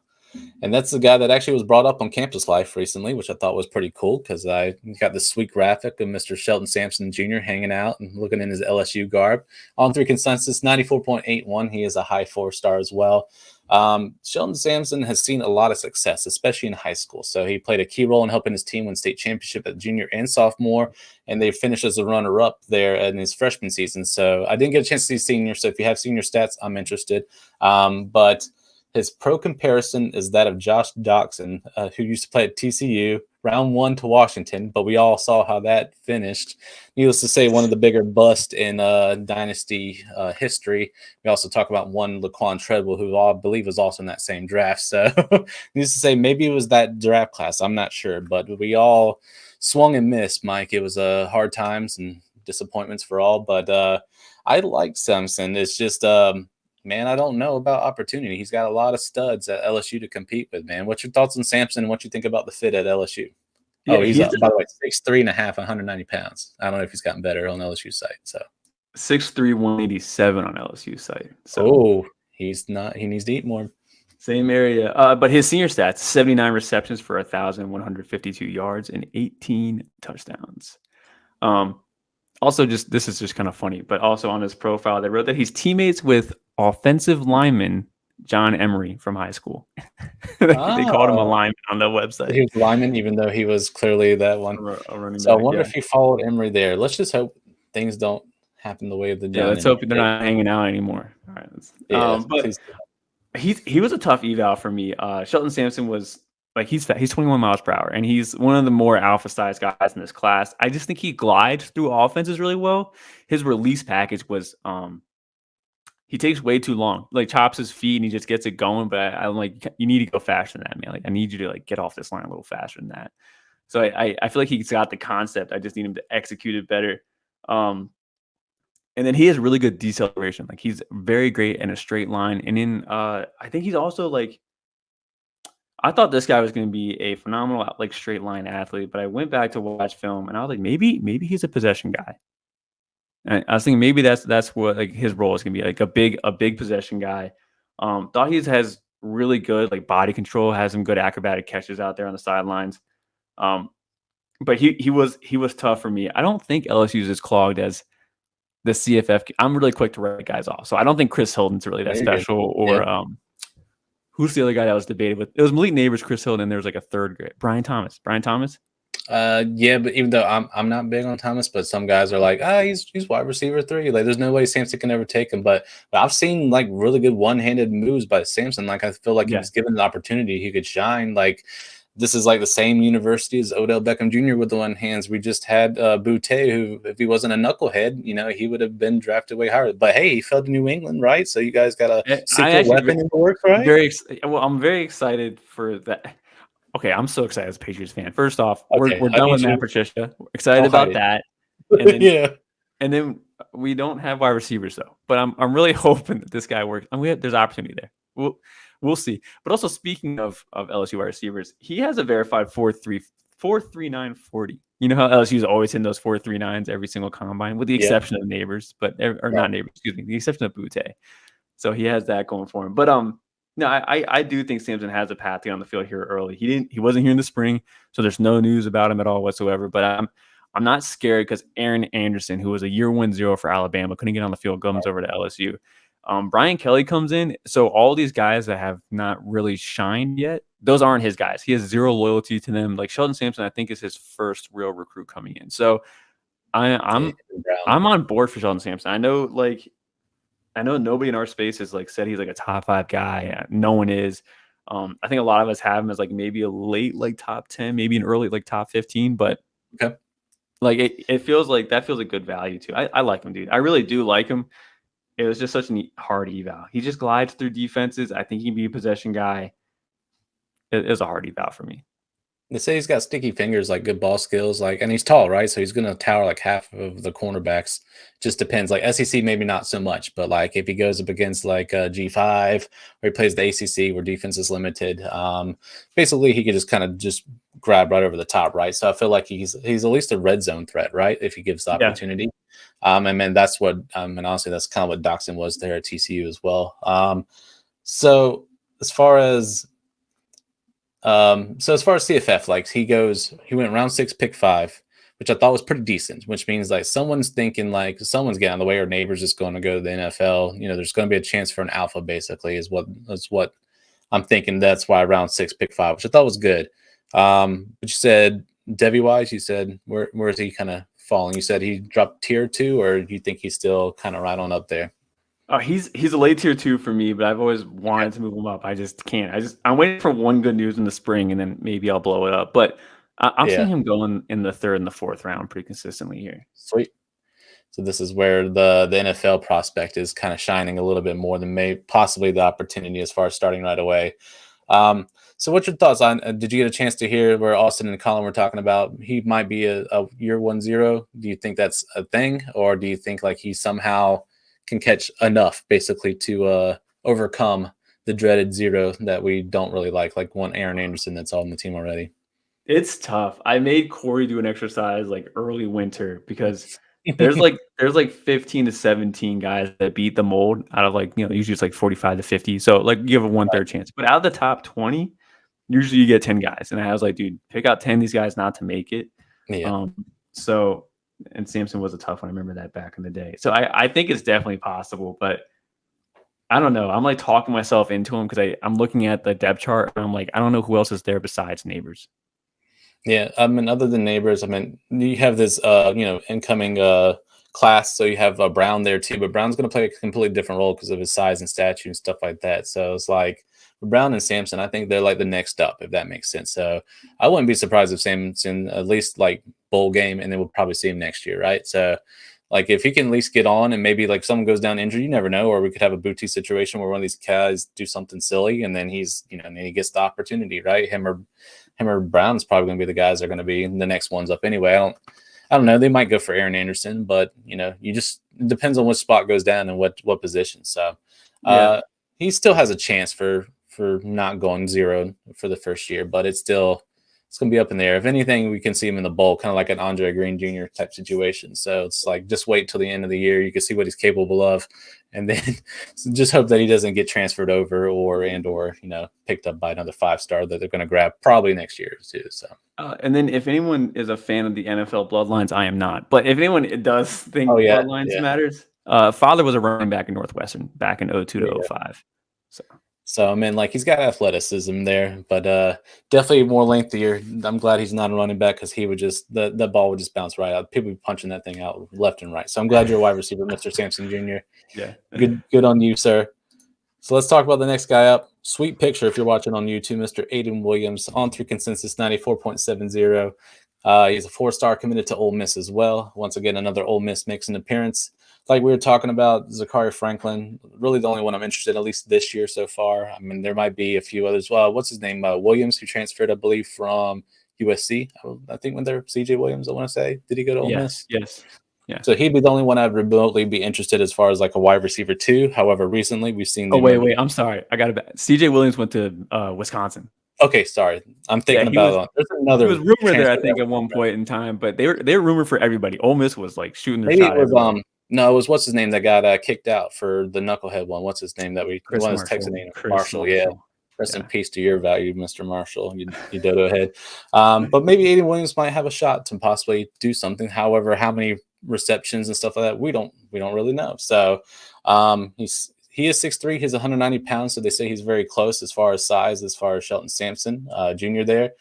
And that's the guy that actually was brought up on Campus Life recently, which I thought was pretty cool, because I got this sweet graphic of Mr. Shelton Sampson Jr. hanging out and looking in his LSU garb. On 3 consensus, 94.81. He is a high 4-star as well. Shelton Sampson has seen a lot of success, especially in high school. So he played a key role in helping his team win state championship at junior and sophomore, and they finished as a runner-up there in his freshman season. So I didn't get a chance to see senior. So if you have senior stats, I'm interested. But his pro comparison is that of Josh Doxson, who used to play at TCU, round 1 to Washington, but we all saw how that finished. Needless to say, one of the bigger busts in dynasty history. We also talk about one Laquan Treadwell, who I believe was also in that same draft. So needless to say, maybe it was that draft class. I'm not sure, but we all swung and missed, Mike. It was hard times and disappointments for all, but I like Sampson. It's just man, I don't know about opportunity. He's got a lot of studs at LSU to compete with, man. What's your thoughts on Sampson and what you think about the fit at LSU? Yeah, he's by the way, 6'3.5", 190 pounds. I don't know if he's gotten better on LSU site. So 6'3", 187 on LSU site. So he needs to eat more. Same area. But his senior stats, 79 receptions for 1,152 yards and 18 touchdowns. Also, this is just kind of funny, but also on his profile, they wrote that he's teammates with offensive lineman John Emery from high school. They called him a lineman on the website. He was lineman, even though he was clearly that one. So I wonder if he followed Emery there. Let's just hope things don't happen the way of the John. Yeah, let's hope they're not hanging out anymore. All right. But he was a tough eval for me. Shelton Sampson was like, he's 21 miles per hour, and he's one of the more alpha sized guys in this class. I just think he glides through offenses really well. His release package was he takes way too long, like chops his feet and he just gets it going. But I'm like, you need to go faster than that, man. Like, I need you to like get off this line a little faster than that. So I feel like he's got the concept. I just need him to execute it better. And then he has really good deceleration. Like, he's very great in a straight line. And in I think he's also like, I thought this guy was going to be a phenomenal like straight line athlete, but I went back to watch film and I was like, maybe he's a possession guy. And I was thinking maybe that's what like his role is going to be, like a big possession guy. Thought he has really good like body control, has some good acrobatic catches out there on the sidelines. But he was tough for me. I don't think LSU is as clogged as the CFF. I'm really quick to write guys off, so I don't think Chris Hilton's really that special. Or who's the other guy that was debated with? It was Malik Neighbors, Chris Hilton, and there was like a third grade, Brian Thomas. Yeah, but even though I'm not big on Thomas, but some guys are like, he's wide receiver 3. Like, there's no way Sampson can ever take him. But I've seen like really good one-handed moves by Sampson. Like, I feel like he was given the opportunity, he could shine. Like, this is like the same university as Odell Beckham Jr. with the one hands. We just had Boutte, who, if he wasn't a knucklehead, he would have been drafted way higher. But hey, he fell to New England, right? So you guys got a secret weapon in the works, right? I'm very excited for that. Okay, I'm so excited as a Patriots fan. First off, Okay, we're I done with need Matt you. Patricia. We're excited Don't hide about it. that. And then Yeah. and then we don't have wide receivers though. But I'm really hoping that this guy works. And there's opportunity there. We'll see. But also speaking of LSU wide receivers, he has a verified 4.39 40. You know how LSU's always hitting those 4.39s every single combine, with the Yep. exception of neighbors, or not neighbors, excuse me, the exception of Butte. So he has that going for him. But no, I do think Sampson has a path to get on the field here early. He wasn't here in the spring, so there's no news about him at all whatsoever. But I'm not scared because Aaron Anderson, who was a year 1-0 for Alabama, couldn't get on the field, comes over to LSU. Brian Kelly comes in. So all these guys that have not really shined yet, those aren't his guys. He has zero loyalty to them. Like Sheldon Sampson, I think is his first real recruit coming in. So I'm on board for Sheldon Sampson. I know nobody in our space has like said he's like a top 5 guy. No one is. I think a lot of us have him as like maybe a late like top 10, maybe an early like top 15. But Okay. like it feels like that feels a good value too. I like him, dude. I really do like him. It was just such a hard eval. He just glides through defenses. I think he can be a possession guy. It was a hard eval for me. They say he's got sticky fingers, like good ball skills, and he's tall, right? So he's going to tower like half of the cornerbacks. Just depends. Like SEC, maybe not so much, but like if he goes up against like G5 or he plays the ACC where defense is limited, basically he could just kind of just grab right over the top, right? So I feel like he's at least a red zone threat, right? If he gives the opportunity. And then that's what, and honestly, that's kind of what Doxson was there at TCU as well. So as far as CFF, like he went round 6, pick 5, which I thought was pretty decent, which means like someone's thinking like someone's getting on the way or neighbors just going to go to the NFL. There's going to be a chance for an alpha basically is what I'm thinking. That's why round 6, pick 5, which I thought was good. But you said Devy wise, you said where is he kind of falling? You said he dropped tier 2, or do you think he's still kind of right on up there? He's a late tier 2 for me, but I've always wanted to move him up. I just can't. I'm waiting for one good news in the spring, and then maybe I'll blow it up. But I'm seeing him going in the 3rd and the 4th round pretty consistently here. Sweet. So this is where the NFL prospect is kind of shining a little bit more than possibly the opportunity as far as starting right away. So what's your thoughts on? Did you get a chance to hear where Austin and Colin were talking about he might be a year 1-0? Do you think that's a thing, or do you think like he somehow can catch enough basically to overcome the dreaded 0 that we don't really like one Aaron Anderson that's on the team already? It's tough. I made Corey do an exercise like early winter because there's like 15 to 17 guys that beat the mold out of usually it's like 45 to 50. So like you have a 1/3 chance, but out of the top 20, usually you get 10 guys. And I was like, dude, pick out 10 of these guys not to make it. Yeah. And Sampson was a tough one. I remember that back in the day. So I think it's definitely possible, but I don't know. I'm like talking myself into him because I'm looking at the depth chart and I'm like, I don't know who else is there besides neighbors. Yeah. I mean, other than neighbors, I mean, you have this, incoming class. So you have Brown there too, but Brown's going to play a completely different role because of his size and stature and stuff like that. So it's like Brown and Sampson, I think they're like the next up, if that makes sense. So I wouldn't be surprised if Sampson at least like bowl game, and then we'll probably see him next year, right? So like if he can at least get on and maybe like someone goes down injured, you never know, or we could have a booty situation where one of these guys do something silly and then and then he gets the opportunity, right? Him or Brown's probably going to be the guys that are going to be the next ones up anyway. I don't know. They might go for Aaron Anderson, but it depends on which spot goes down and what position. So he still has a chance for not going 0 for the first year, but it's going to be up in the air. If anything, we can see him in the bowl, kind of like an Andre Green Jr. type situation. So it's like just wait till the end of the year. You can see what he's capable of, and then just hope that he doesn't get transferred over or picked up by another 5-star that they're going to grab probably next year too. So. And then if anyone is a fan of the NFL bloodlines, I am not. But if anyone does think bloodlines matters, father was a running back in Northwestern back in 02 to 05. So I mean, like he's got athleticism there, but definitely more lengthier. I'm glad he's not a running back because he would the ball would just bounce right out. People would be punching that thing out left and right. So I'm glad you're a wide receiver, Mr. Sampson Jr. Yeah, good on you, sir. So let's talk about the next guy up. Sweet picture if you're watching on YouTube, Mr. Aiden Williams on through consensus 94.70. He's a 4-star committed to Ole Miss as well. Once again, another Ole Miss makes an appearance. like we were talking about, Zachary Franklin, really the only one I'm interested in, at least this year so far. I mean, there might be a few others. Well, what's his name? Williams, who transferred, I believe, from USC. I think when they're CJ Williams, I want to say. Did he go to Ole Miss? Yes. Yeah. So he'd be the only one I'd remotely be interested as far as like a wide receiver too. However, recently we've seen. Wait. I'm sorry. I got it back. CJ Williams went to Wisconsin. Okay, sorry. I'm thinking about there's another. He was rumored there, I think, at one point in time, but they were rumored for everybody. Ole Miss was like shooting their shot. Maybe it was no, it was what's his name that got kicked out for the knucklehead one. What's his name that we Chris one Marshall. Texas name Chris Marshall. Marshall. Yeah. Rest in peace to your value, Mr. Marshall. You dodo head. But maybe Aiden Williams might have a shot to possibly do something. However, how many receptions and stuff like that, we don't really know. So he is 6'3", he's 190 pounds, so they say he's very close as far as size, as far as Shelton Sampson Jr. there.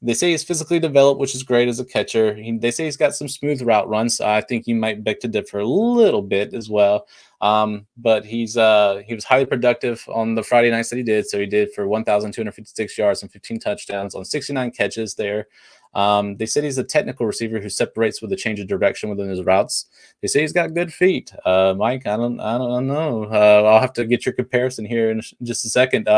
They say he's physically developed, which is great as a catcher. They say he's got some smooth route runs. So I think you might beg to differ a little bit as well. But he was highly productive on the Friday nights that he did. So he did for 1,256 yards and 15 touchdowns on 69 catches there. They said he's a technical receiver who separates with a change of direction within his routes. They say he's got good feet. Mike, I don't know. I'll have to get your comparison here in just a second.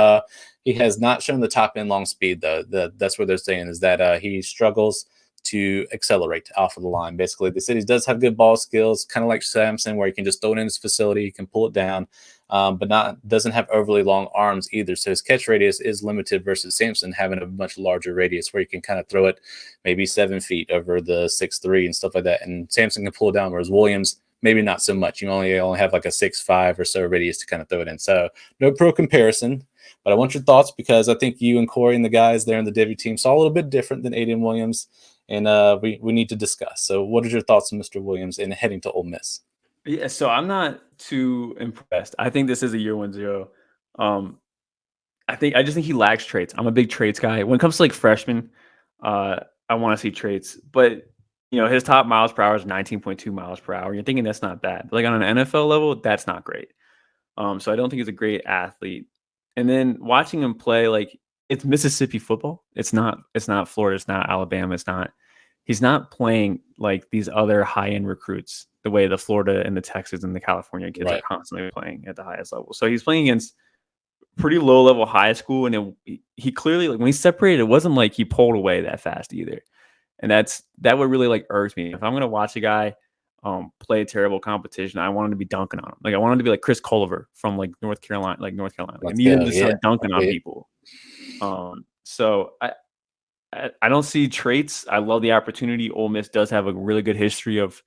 He has not shown the top end long speed though. That's what they're saying is that he struggles to accelerate off of the line. Basically, they said he does have good ball skills, kind of like Samson, where he can just throw it in his facility, he can pull it down, but doesn't have overly long arms either. So his catch radius is limited versus Samson having a much larger radius where you can kind of throw it maybe 7 feet over the 6'3" and stuff like that. And Samson can pull it down, whereas Williams maybe not so much. You only have like a 6'5" or so radius to kind of throw it in. So no pro comparison. But I want your thoughts because I think you and Corey and the guys there in the Devy team saw a little bit different than Aiden Williams, and we need to discuss. So what are your thoughts on Mr. Williams and heading to Ole Miss? Yeah, so I'm not too impressed. I think this is a year 1-0. I just think he lacks traits. I'm a big traits guy. When it comes to like freshmen, I want to see traits. But his top miles per hour is 19.2 miles per hour. You're thinking that's not bad. But like on an NFL level, that's not great. So I don't think he's a great athlete. And then watching him play, like it's Mississippi football. It's not Florida. It's not Alabama. He's not playing like these other high-end recruits the way the Florida and the Texas and the California kids are constantly playing at the highest level. So he's playing against pretty low-level high school, and he clearly, like when he separated, it wasn't like he pulled away that fast either. And that would really like irks me. If I'm gonna watch a guy play terrible competition, I want him to be dunking on him. Like I want him to be like Chris Culliver from like North Carolina. Like I need him to start dunking on people. So I don't see traits. I love the opportunity. Ole Miss does have a really good history of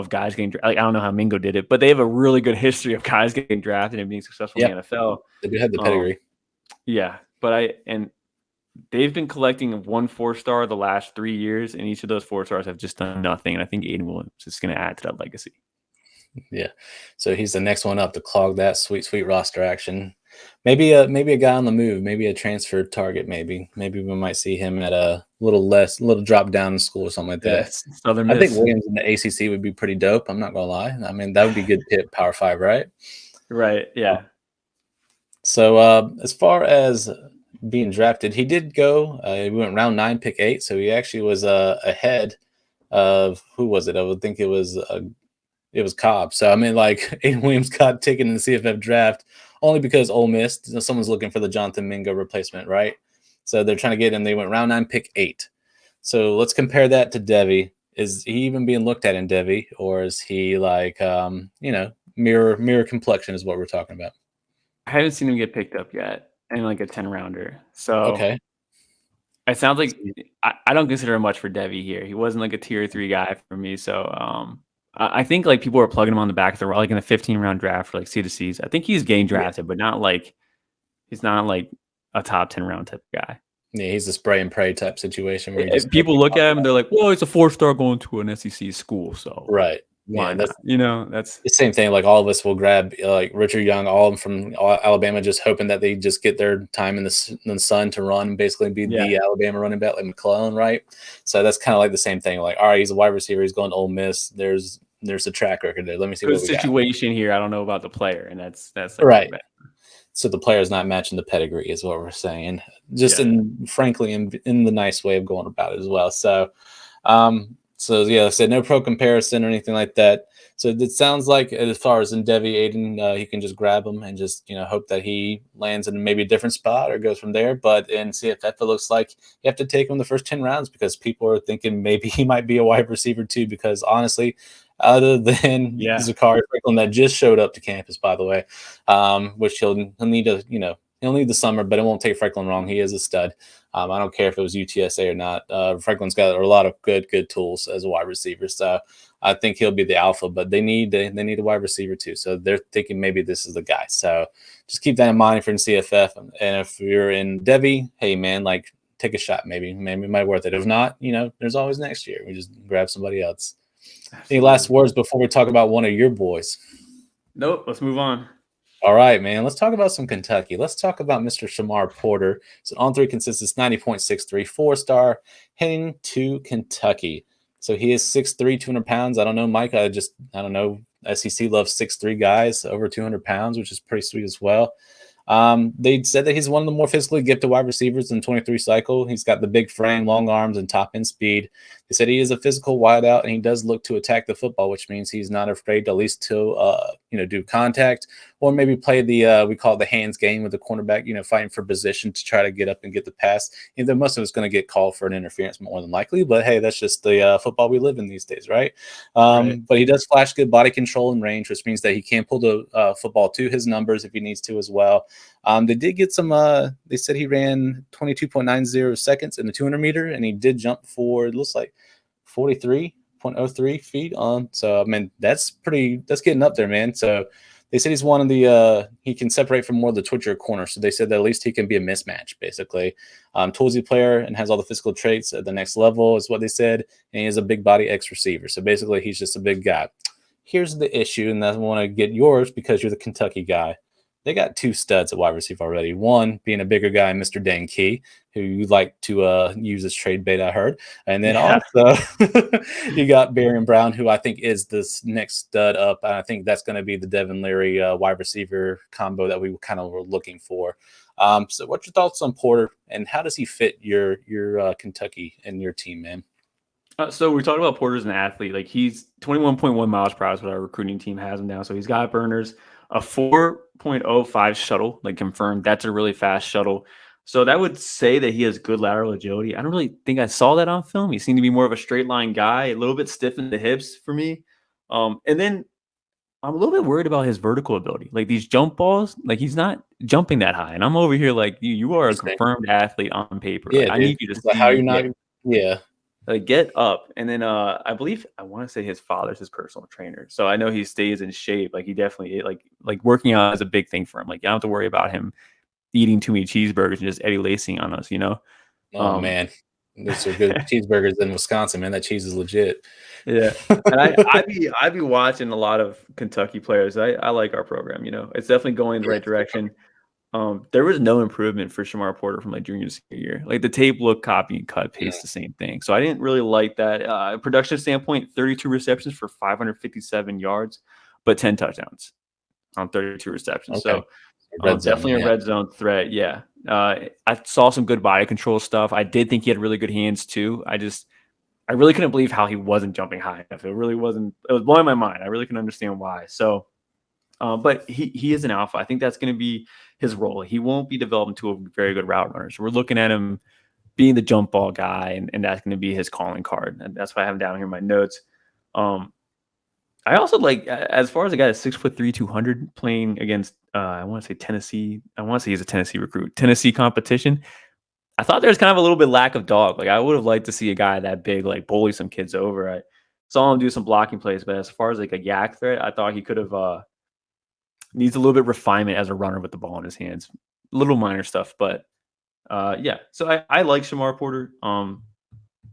guys getting like I don't know how Mingo did it, but they have a really good history of guys getting drafted and being successful in the NFL. They do have the pedigree. But they've been collecting 1 4-star the last 3 years, and each of those 4 stars have just done nothing. And I think Aiden Williams is going to add to that legacy. Yeah, so he's the next one up to clog that sweet roster action. Maybe a guy on the move, maybe a transfer target. Maybe we might see him at a little drop down in school or something like that. Southern I Miss. think Williams in the ACC would be pretty dope. I'm not gonna lie. I mean, that would be good hit Power 5, right? Right. Yeah. So as far as being drafted, he did go. He went round 9, pick 8. So he actually was ahead of who was it? I would think it was Cobb. So I mean, like Aiden Williams got taken in the CFF draft only because Ole Miss, someone's looking for the Jonathan Mingo replacement, right? So they're trying to get him. They went round 9, pick 8. So let's compare that to Devy. Is he even being looked at in Devy, or is he like mirror complexion is what we're talking about? I haven't seen him get picked up yet in like a 10-rounder. So okay. It sounds like I don't consider him much for Devy here. He wasn't like a tier 3 guy for me. So I think like people are plugging him on the back of the like in a 15-round draft for like C2Cs. I think he's getting drafted, but not like he's not like a top 10 round type of guy. Yeah, he's a spray and pray type situation where people look at him and they're like, well, it's a 4-star going to an SEC school. So right. Yeah, that's the same thing. Like all of us will grab like Richard Young, all of them from Alabama, just hoping that they just get their time in the sun to run and basically be the Alabama running back like McClellan, right? So that's kind of like the same thing. Like, all right, he's a wide receiver, he's going to Ole Miss. There's a track record there. Let me see what we situation here. I don't know about the player, and that's like right. So the player's not matching the pedigree, is what we're saying. Just frankly, in the nice way of going about it as well. So. So yeah, like I said, no pro comparison or anything like that. So it sounds like as far as in Devy Aiden, he can just grab him and just hope that he lands in maybe a different spot or goes from there. But in CFF, it looks like you have to take him the first 10 rounds because people are thinking maybe he might be a wide receiver too. Because honestly, other than Zachary Franklin that just showed up to campus, by the way, which he'll need to he'll need the summer, but it won't take Franklin wrong. He is a stud. I don't care if it was UTSA or not. Franklin's got a lot of good tools as a wide receiver. So I think he'll be the alpha, but they need a wide receiver too. So they're thinking maybe this is the guy. So just keep that in mind if you're in CFF. And if you're in Devy, hey man, like take a shot. Maybe it might be worth it. If not, there's always next year. We just grab somebody else. Absolutely. Any last words before we talk about one of your boys? Nope. Let's move on. All right, man. Let's talk about some Kentucky. Let's talk about Mr. Shamar Porter. So on 3 consensus, 90.63, 4-star, heading to Kentucky. So he is 6'3", 200 pounds. I don't know, Mike. I don't know. SEC loves 6'3" guys over 200 pounds, which is pretty sweet as well. They said that he's one of the more physically gifted wide receivers in 23 cycle. He's got the big frame, long arms, and top end speed. They said he is a physical wideout, and he does look to attack the football, which means he's not afraid to at least to do contact or maybe play the we call it the hands game with the cornerback, fighting for position to try to get up and get the pass. Most of it's going to get called for an interference more than likely, but hey, that's just the football we live in these days, right? Right. But he does flash good body control and range, which means that he can pull the football to his numbers if he needs to as well. They did get some. They said he ran 22.90 seconds in the 200 meter, and he did jump for it looks like 43.03 feet on. So I mean that's getting up there, man. So they said he's one of the he can separate from more of the twitcher corner. So they said that at least he can be a mismatch, basically. Toolsy player and has all the physical traits at the next level is what they said, and he is a big body X receiver. So basically he's just a big guy. Here's the issue, and I want to get yours because you're the Kentucky guy. They got 2 studs at wide receiver already. One being a bigger guy, Mr. Dan Key, who you like to use as trade bait, I heard. And then also you got Barron Brown, who I think is this next stud up. And I think that's going to be the Devin Leary wide receiver combo that we kind of were looking for. So what's your thoughts on Porter, and how does he fit your Kentucky and your team, man? So we talked about Porter as an athlete. Like he's 21.1 miles per hour is what our recruiting team has him now. So he's got burners, a 4.05 shuttle, like confirmed. That's a really fast shuttle. So that would say that he has good lateral agility. I don't really think I saw that on film. He seemed to be more of a straight line guy, a little bit stiff in the hips for me. And then I'm a little bit worried about his vertical ability. Like these jump balls, like he's not jumping that high. And I'm over here like, you are a confirmed athlete on paper. Yeah, like, I need you to see how you're not. Yeah. Like get up. And then I want to say his father's his personal trainer. So I know he stays in shape. Like he definitely like working out is a big thing for him. Like you don't have to worry about him eating too many cheeseburgers and just Eddie lacing on us, Oh man. Those are good cheeseburgers in Wisconsin, man. That cheese is legit. Yeah. And I'd be watching a lot of Kentucky players. I like our program, It's definitely going in the right direction. There was no improvement for Shamar Porter from like junior to senior year. Like the tape looked copy and cut, paste the same thing. So I didn't really like that. Production standpoint, 32 receptions for 557 yards, but 10 touchdowns on 32 receptions. Okay. So definitely a red zone threat. Yeah. I saw some good body control stuff. I did think he had really good hands too. I really couldn't believe how he wasn't jumping high enough. It was blowing my mind. I really couldn't understand why. So but he is an alpha. I think that's going to be his role. He won't be developed into a very good route runner. So we're looking at him being the jump ball guy, and that's going to be his calling card. And that's why I have him down here in my notes. I also like, as far as a guy that's 6'3", 200 playing against, I want to say Tennessee. I want to say he's a Tennessee recruit. Tennessee competition. I thought there was kind of a little bit lack of dog. Like I would have liked to see a guy that big, like bully some kids over. I saw him do some blocking plays, but as far as like a yak threat, I thought he could have needs a little bit of refinement as a runner with the ball in his hands. Little minor stuff, but yeah. So I like Shamar Porter.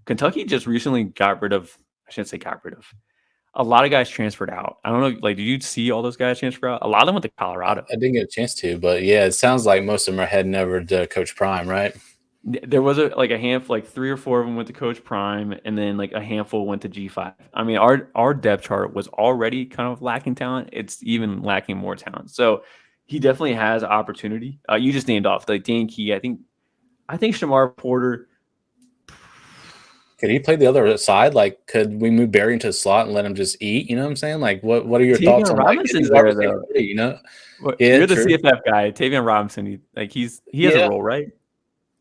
Kentucky just recently got rid of. I shouldn't say got rid of. A lot of guys transferred out. I don't know. Like, did you see all those guys transfer out? A lot of them went to Colorado. I didn't get a chance to, but yeah, it sounds like most of them are heading over to Coach Prime, right? There was a handful, like 3 or 4 of them went to Coach Prime, and then like a handful went to G5. I mean, our depth chart was already kind of lacking talent. It's even lacking more talent. So he definitely has opportunity. You just named off like Dan Key. I think Shamar Porter. Could he play the other side? Like, could we move Barry into the slot and let him just eat? You know what I'm saying? Like, what are your thoughts Tavion on Robinson's there though. You know? You're the True. CFF guy. Tavion Robinson, he has a role, right?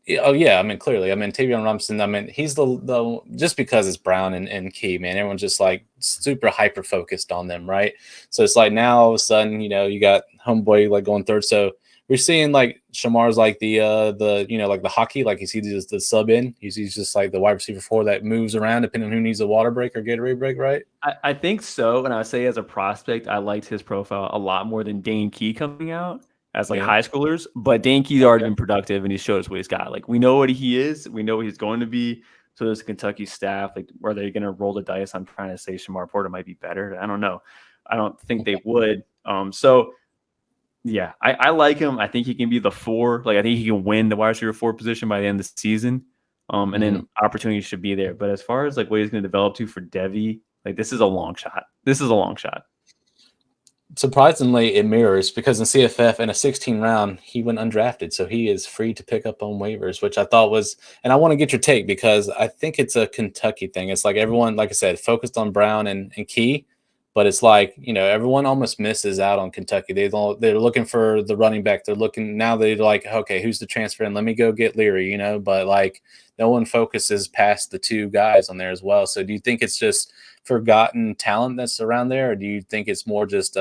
Yeah, oh yeah, I mean clearly. I mean Tavion Robinson, I mean he's the just because it's Brown and Key, man, everyone's just like super hyper focused on them, right? So it's like now all of a sudden, you got homeboy like going third. So we're seeing like Shamar's like the like the hockey, like he's just the sub in. He's just like the wide receiver 4 that moves around depending on who needs a water break or Gatorade break, right? I think so. And I would say as a prospect, I liked his profile a lot more than Dane Key coming out as like high schoolers. But Dane Key's already been productive and he showed us what he's got. Like we know what he is, we know what he's going to be. So does Kentucky staff. Like, are they going to roll the dice? I'm trying to say Shamar Porter might be better. I don't know. I don't think they would. So yeah, I like him. I think he can be the 4. Like I think he can win the wide receiver 4 position by the end of the season. And then opportunity should be there. But as far as like what he's going to develop to for Devy, like this is a long shot. Surprisingly, it mirrors because in CFF in a 16 round, he went undrafted. So he is free to pick up on waivers, which I thought was, and I want to get your take because I think it's a Kentucky thing. It's like everyone, like I said, focused on Brown and Key. But it's like, everyone almost misses out on Kentucky. They're looking for the running back. They're like, okay, who's the transfer? And let me go get Leary, But like no one focuses past the 2 guys on there as well. So do you think it's just forgotten talent that's around there? Or do you think it's more just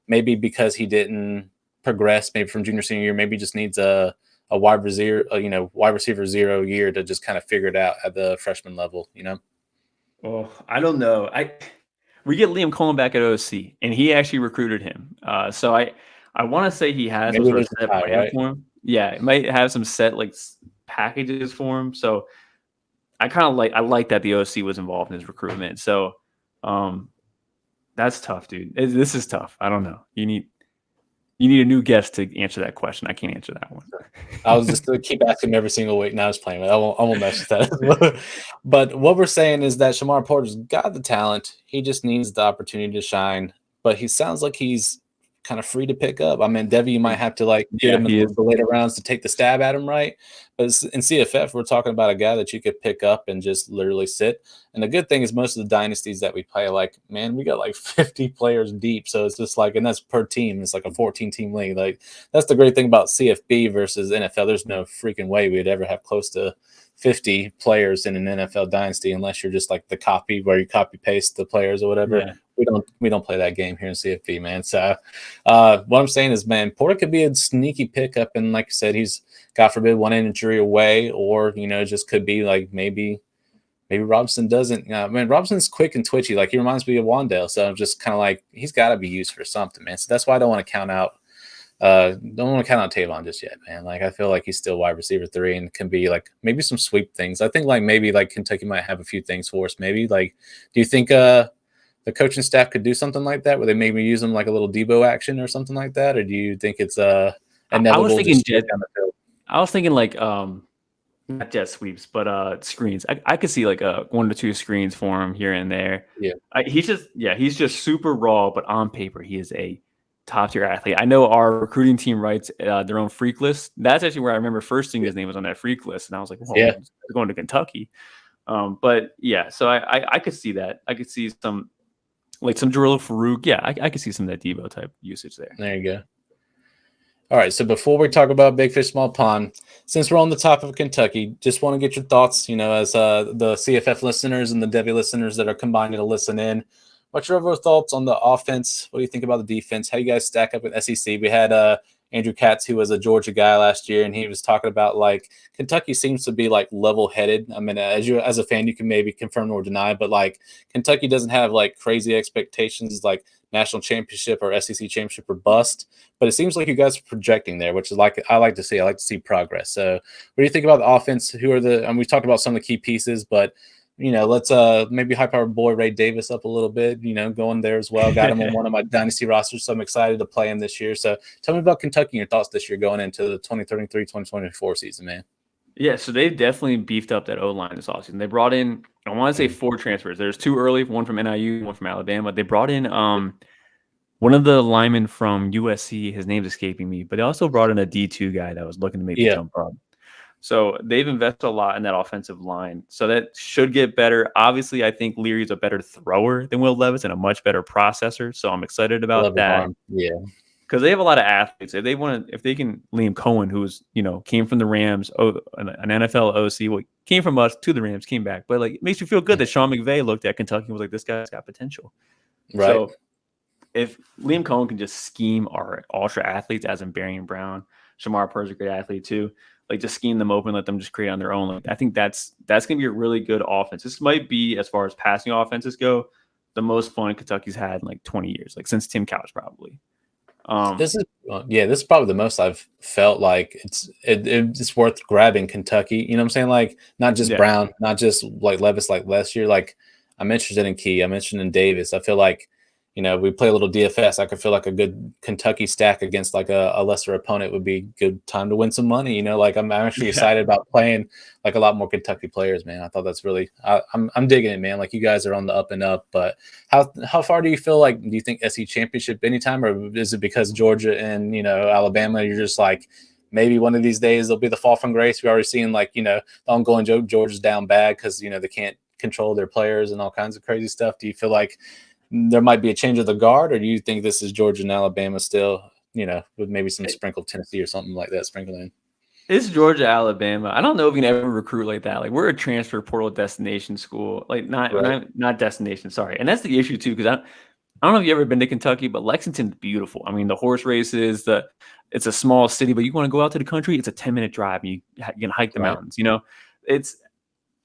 maybe because he didn't progress maybe from junior, senior year, maybe just needs a wide receiver 0 year to just kind of figure it out at the freshman level, Oh, I don't know. We get Liam Cohen back at OC, and he actually recruited him. So I want to say he has some sort of set plan for him. Yeah, it might have some set like packages for him. So I like that the OC was involved in his recruitment. So that's tough, dude. This is tough. I don't know. You need a new guest to answer that question. I can't answer that one. I was just to keep asking him every single week. Now I was playing with. I won't mess with that. But what we're saying is that Shamar Porter's got the talent. He just needs the opportunity to shine. But he sounds like he's kind of free to pick up. I mean, Devy, you might have to like get him in the later rounds to take the stab at him, right? But in CFF, we're talking about a guy that you could pick up and just literally sit. And the good thing is most of the dynasties that we play, like, man, we got like 50 players deep. So it's just like, and that's per team. It's like a 14-team league. Like, that's the great thing about CFB versus NFL. There's no freaking way we'd ever have close to 50 players in an NFL dynasty unless you're just like the copy where you copy paste the players or whatever. Yeah. We don't play that game here in CFP, man. So what I'm saying is, man, Porter could be a sneaky pickup, and like I said, he's God forbid one injury away, or just could be like maybe Robinson doesn't. Man, Robinson's quick and twitchy. Like he reminds me of Wandale, so I'm just kind of like he's got to be used for something, man. So that's why I don't want to count out. Don't want to count on Tavon just yet, man. Like I feel like he's still wide receiver 3 and can be like maybe some sweep things. I think like maybe like Kentucky might have a few things for us. Maybe like, do you think the coaching staff could do something like that, where they maybe use them like a little Debo action or something like that, or do you think it's inevitable? I was thinking like not jet sweeps, but screens. I could see like 1 to 2 screens for him here and there. Yeah, he's just super raw, but on paper he is a top tier athlete. I know our recruiting team writes their own freak list. That's actually where I remember first seeing his name was on that freak list, and I was like, "Whoa, yeah, going to Kentucky." But yeah, so I could see that. I could see some Jalil Farouk. Yeah, I could see some of that Debo type usage there. There you go. All right, so before we talk about Big Fish, Small Pond, since we're on the top of Kentucky, just want to get your thoughts, as the CFF listeners and the Devy listeners that are combining to listen in. What's your overall thoughts on the offense? What do you think about the defense? How you guys stack up with SEC? We had Andrew Katz, who was a Georgia guy last year, and he was talking about like Kentucky seems to be like level-headed. I mean, as a fan, you can maybe confirm or deny, but like Kentucky doesn't have like crazy expectations like national championship or SEC championship or bust. But it seems like you guys are projecting there, which is like I like to see. I like to see progress. So, what do you think about the offense? Who are we talked about some of the key pieces, but let's maybe hype our boy Ray Davis up a little bit, going there as well. Got him on one of my dynasty rosters, so I'm excited to play him this year. So tell me about Kentucky and your thoughts this year going into the 2023-2024 season, man. Yeah, so they've definitely beefed up that O-line this offseason. They brought in, I want to say 4 transfers. There's 2 early, one from NIU, one from Alabama. They brought in one of the linemen from USC. His name's escaping me, but they also brought in a D2 guy that was looking to make the jump up. So they've invested a lot in that offensive line. So that should get better. Obviously, I think Leary's a better thrower than Will Levis and a much better processor. So I'm excited about that. Yeah. Because they have a lot of athletes. If they can, Liam Cohen, who's came from the Rams, an NFL OC, well, came from us to the Rams, came back, but like it makes you feel good that Sean McVay looked at Kentucky and was like, this guy's got potential. Right. So if Liam Cohen can just scheme our ultra athletes, as in Barian Brown, Shamar Purr's a great athlete too, like just scheme them open, let them just create on their own. Like, I think that's gonna be a really good offense. This might be, as far as passing offenses go, the most fun Kentucky's had in like 20 years, like since Tim Couch probably. This is probably the most I've felt like it's worth grabbing Kentucky. You know what I'm saying? Like not just Brown, not just like Levis like last year. Like I'm interested in Key. I'm interested in Davis. I feel like, we play a little DFS. I could feel like a good Kentucky stack against like a lesser opponent would be a good time to win some money. Like I'm actually excited about playing like a lot more Kentucky players, man. I thought that's really I'm digging it, man. Like you guys are on the up and up. But how far do you feel like? Do you think SEC championship anytime, or is it because Georgia and Alabama? You're just like maybe one of these days there'll be the fall from grace. We're already seeing like the ongoing Georgia's down bad because they can't control their players and all kinds of crazy stuff. Do you feel like there might be a change of the guard, or do you think this is Georgia and Alabama still, with maybe some sprinkled Tennessee or something like that sprinkled in? It's Georgia, Alabama. I don't know if you can ever recruit like that. Like we're a transfer portal destination school, like not destination. Sorry, and that's the issue too. Because I don't know if you've ever been to Kentucky, but Lexington's beautiful. I mean, the horse races, it's a small city, but you want to go out to the country, it's a 10-minute drive. And you can hike the mountains.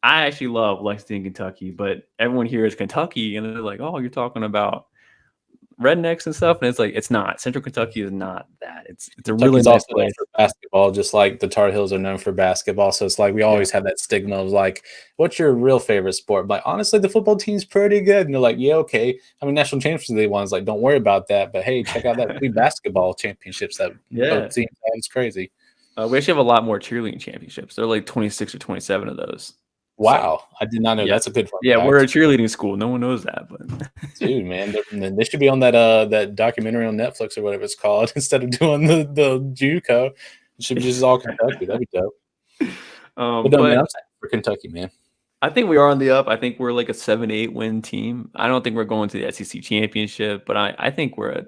I actually love Lexington, Kentucky, but everyone here is Kentucky, and they're like, "Oh, you're talking about rednecks and stuff," and it's like it's not. Central Kentucky is not that. It's a really nice also place. known for basketball, just like the Tar Heels are known for basketball. So it's like we always have that stigma of like, "What's your real favorite sport?" But honestly, the football team's pretty good, and they're like, "Yeah, okay." I mean, national championships they won. It's like, don't worry about that. But hey, check out that 3 basketball championships that both teams have. It's crazy. We actually have a lot more cheerleading championships. They're like 26 or 27 of those. Wow, I did not know. That's a good one. Yeah, we're a cheerleading school. No one knows that, but dude, man, they should be on that documentary on Netflix or whatever it's called instead of doing the JUCO. It should be just all Kentucky. That'd be dope. But man, I'm saying for Kentucky, man. I think we are on the up. I think we're like a 7-8 win team. I don't think we're going to the SEC championship, but I think we're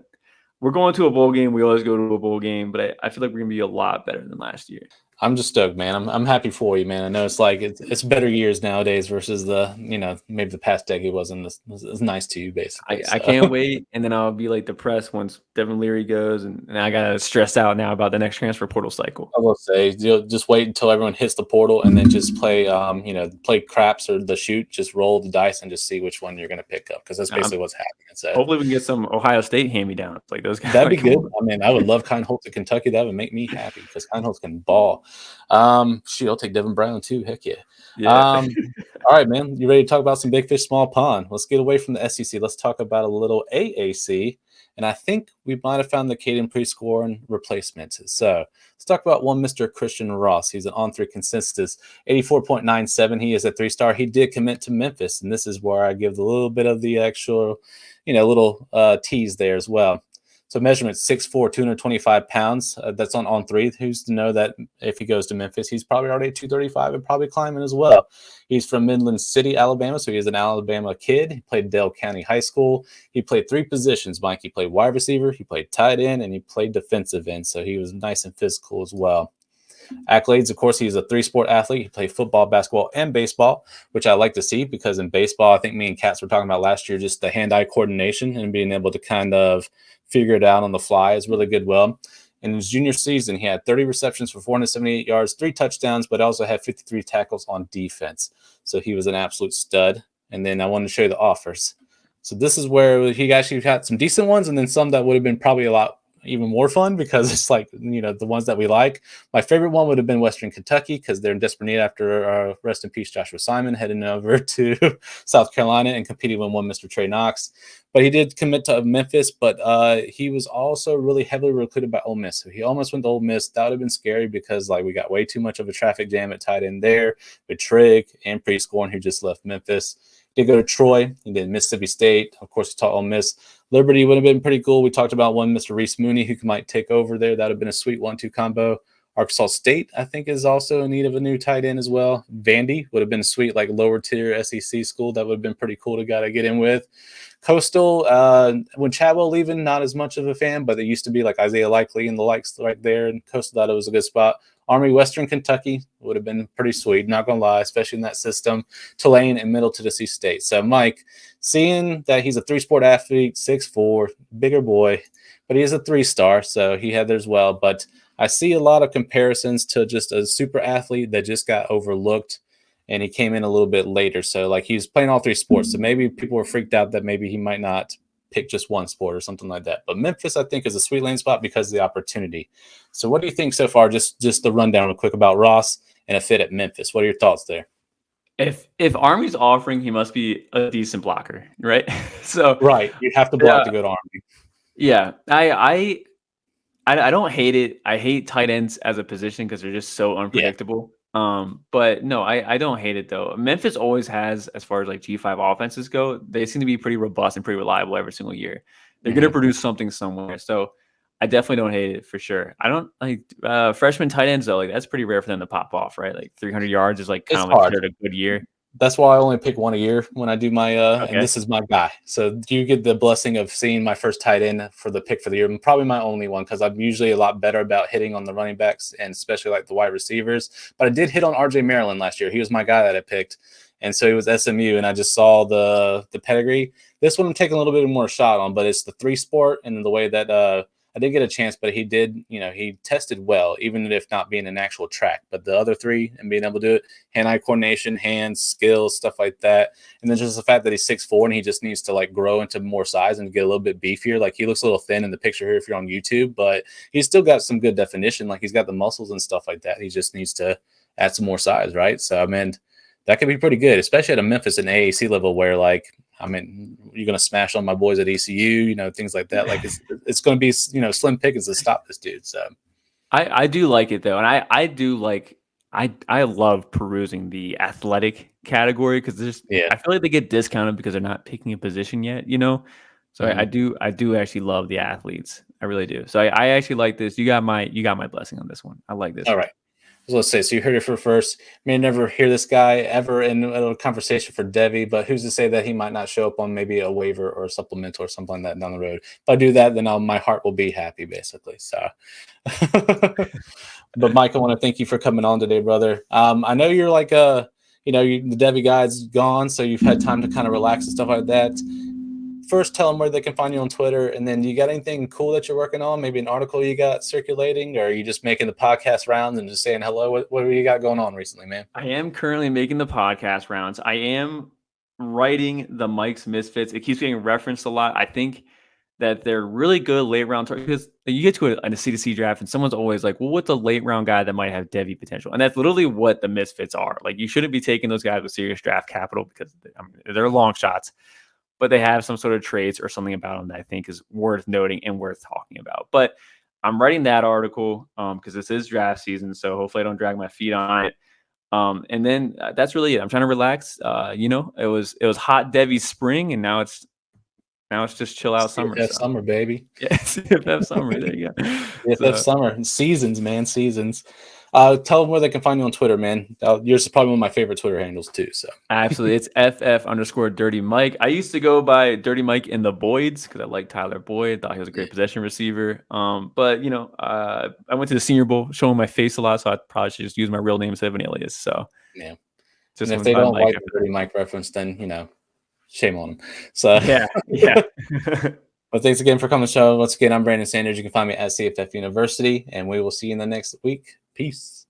going to a bowl game. We always go to a bowl game, but I feel like we're gonna be a lot better than last year. I'm just stoked, man. I'm happy for you, man. I know it's like it's better years nowadays versus the maybe the past decade wasn't as nice to you, basically. I can't wait, and then I'll be like depressed once Devin Leary goes, and I gotta stress out now about the next transfer portal cycle. I will say, just wait until everyone hits the portal, and then just play play craps or the shoot, just roll the dice and just see which one you're gonna pick up because that's basically what's happening. So hopefully we can get some Ohio State hand-me-downs like those guys. That'd be good. I mean, I would love Kine Holt to Kentucky. That would make me happy because Kine Holt can ball. I'll take Devin Brown too. Heck yeah. All right, man. You ready to talk about some big fish, small pond? Let's get away from the SEC. Let's talk about a little AAC. And I think we might have found the Caden pre-scoring replacement. So let's talk about one Mr. Christian Ross. He's an on-3 consensus, 84.97. He is a 3-star. He did commit to Memphis, and this is where I give a little bit of the actual, little tease there as well. So measurement 6'4", 225 pounds. That's on 3. Who's to know that if he goes to Memphis, he's probably already at 235 and probably climbing as well. He's from Midland City, Alabama, so he's an Alabama kid. He played Dale County High School. He played 3 positions, Mike. He played wide receiver, he played tight end, and he played defensive end, so he was nice and physical as well. Accolades, of course, he's a 3-sport athlete. He played football, basketball, and baseball, which I like to see because in baseball, I think me and Katz were talking about last year, just the hand-eye coordination and being able to kind of figure it out on the fly is really good. Well, in his junior season, he had 30 receptions for 478 yards, 3 touchdowns, but also had 53 tackles on defense. So he was an absolute stud. And then I wanted to show you the offers. So this is where he actually had some decent ones and then some that would have been probably a lot even more fun because it's like, the ones that we like. My favorite one would have been Western Kentucky because they're in desperate need after rest in peace Joshua Simon heading over to South Carolina and competing with one Mr. Trey Knox. But he did commit to Memphis, but he was also really heavily recruited by Ole Miss. So he almost went to Ole Miss. That would have been scary because we got way too much of a traffic jam at tight end there with Trigg and Prescorn who just left Memphis. He did go to Troy. He did Mississippi State. Of course, he taught Ole Miss. Liberty would have been pretty cool. We talked about one Mr. Reese Mooney who might take over there. That would have been a sweet 1-2 combo. Arkansas State, I think, is also in need of a new tight end as well. Vandy would have been a sweet, like lower tier SEC school. That would have been pretty cool to get in with. Coastal, when Chadwell leaving, not as much of a fan, but it used to be like Isaiah Likely and the likes right there. And Coastal thought it was a good spot. Army, Western Kentucky would have been pretty sweet, not going to lie, especially in that system. Tulane and Middle Tennessee State. So, Mike, seeing that he's a three-sport athlete, 6'4", bigger boy, but he is a 3-star, so he had there as well. But I see a lot of comparisons to just a super athlete that just got overlooked, and he came in a little bit later. So, like, he was playing all 3 sports. So maybe people were freaked out that maybe he might not pick just one sport or something like that. But Memphis, I think, is a sweet lane spot because of the opportunity. So what do you think so far? Just the rundown real quick about Ross and a fit at Memphis. What are your thoughts there? If Army's offering, he must be a decent blocker, right? So right, you have to block to go to Army. Yeah, I don't hate it. I hate tight ends as a position because they're just so unpredictable. But no, I don't hate it though. Memphis always has, as far as like G5 offenses go, they seem to be pretty robust and pretty reliable every single year. They're going to produce something somewhere. So I definitely don't hate it for sure. I don't like freshman tight ends though. Like that's pretty rare for them to pop off, right? Like 300 yards is like kind of like a good year. That's why I only pick one a year when I do my and this is my guy. So you get the blessing of seeing my first tight end for the pick for the year. And probably my only one because I'm usually a lot better about hitting on the running backs and especially like the wide receivers. But I did hit on RJ Maryland last year. He was my guy that I picked. And so he was SMU, and I just saw the pedigree. This one I'm taking a little bit more shot on, but it's the 3-sport and the way that I did get a chance, but he did, he tested well, even if not being an actual track. But the other 3 and being able to do it, hand-eye coordination, hands, skills, stuff like that. And then just the fact that he's 6'4" and he just needs to like grow into more size and get a little bit beefier. Like he looks a little thin in the picture here if you're on YouTube, but he's still got some good definition. Like he's got the muscles and stuff like that. He just needs to add some more size, right? So, I mean, that could be pretty good, especially at a Memphis and AAC level where like, I mean, you're going to smash on my boys at ECU, things like that. Like it's going to be, slim pickings to stop this dude. So I do like it though. And I do like, I love perusing the athletic category because I feel like they get discounted because they're not picking a position yet, So I do actually love the athletes. I really do. So I actually like this. You got my blessing on this one. I like this. All right. So let's say, so you heard it for first. May never hear this guy ever in a conversation for Devy, but who's to say that he might not show up on maybe a waiver or a supplemental or something like that down the road? If I do that, then my heart will be happy, basically. So, but Mike, I want to thank you for coming on today, brother. I know you're like the Devy guy's gone, so you've had time to kind of relax and stuff like that. First, tell them where they can find you on Twitter, and then you got anything cool that you're working on? Maybe an article you got circulating, or are you just making the podcast rounds and just saying hello? What do you got going on recently, man? I am currently making the podcast rounds. I am writing the Mike's Misfits. It keeps getting referenced a lot. I think that they're really good late round because you get to a C2C draft and someone's always like, well, what's a late round guy that might have Devy potential? And that's literally what the Misfits are. Like you shouldn't be taking those guys with serious draft capital because they're long shots. But they have some sort of traits or something about them that I think is worth noting and worth talking about. But I'm writing that article because this is draft season, so hopefully I don't drag my feet on it. And then that's really it. I'm trying to relax. It was hot Devy spring, and now it's just chill out summer. CFF summer, baby. Yeah, CFF summer. There you go. CFF summer. Seasons, man. Seasons. Tell them where they can find you on Twitter, man. Yours is probably one of my favorite Twitter handles too. So absolutely, it's FF_Dirty Mike. I used to go by Dirty Mike in the Boyds because I like Tyler Boyd. Thought he was a great possession receiver. But I went to the Senior Bowl, showing my face a lot, so I probably should just use my real name instead of an alias. So yeah, and if they don't like the Dirty Mike reference, then shame on them. So yeah. But thanks again for coming on the show. Once again, I'm Brandon Sanders. You can find me at CFF University, and we will see you in the next week. Peace.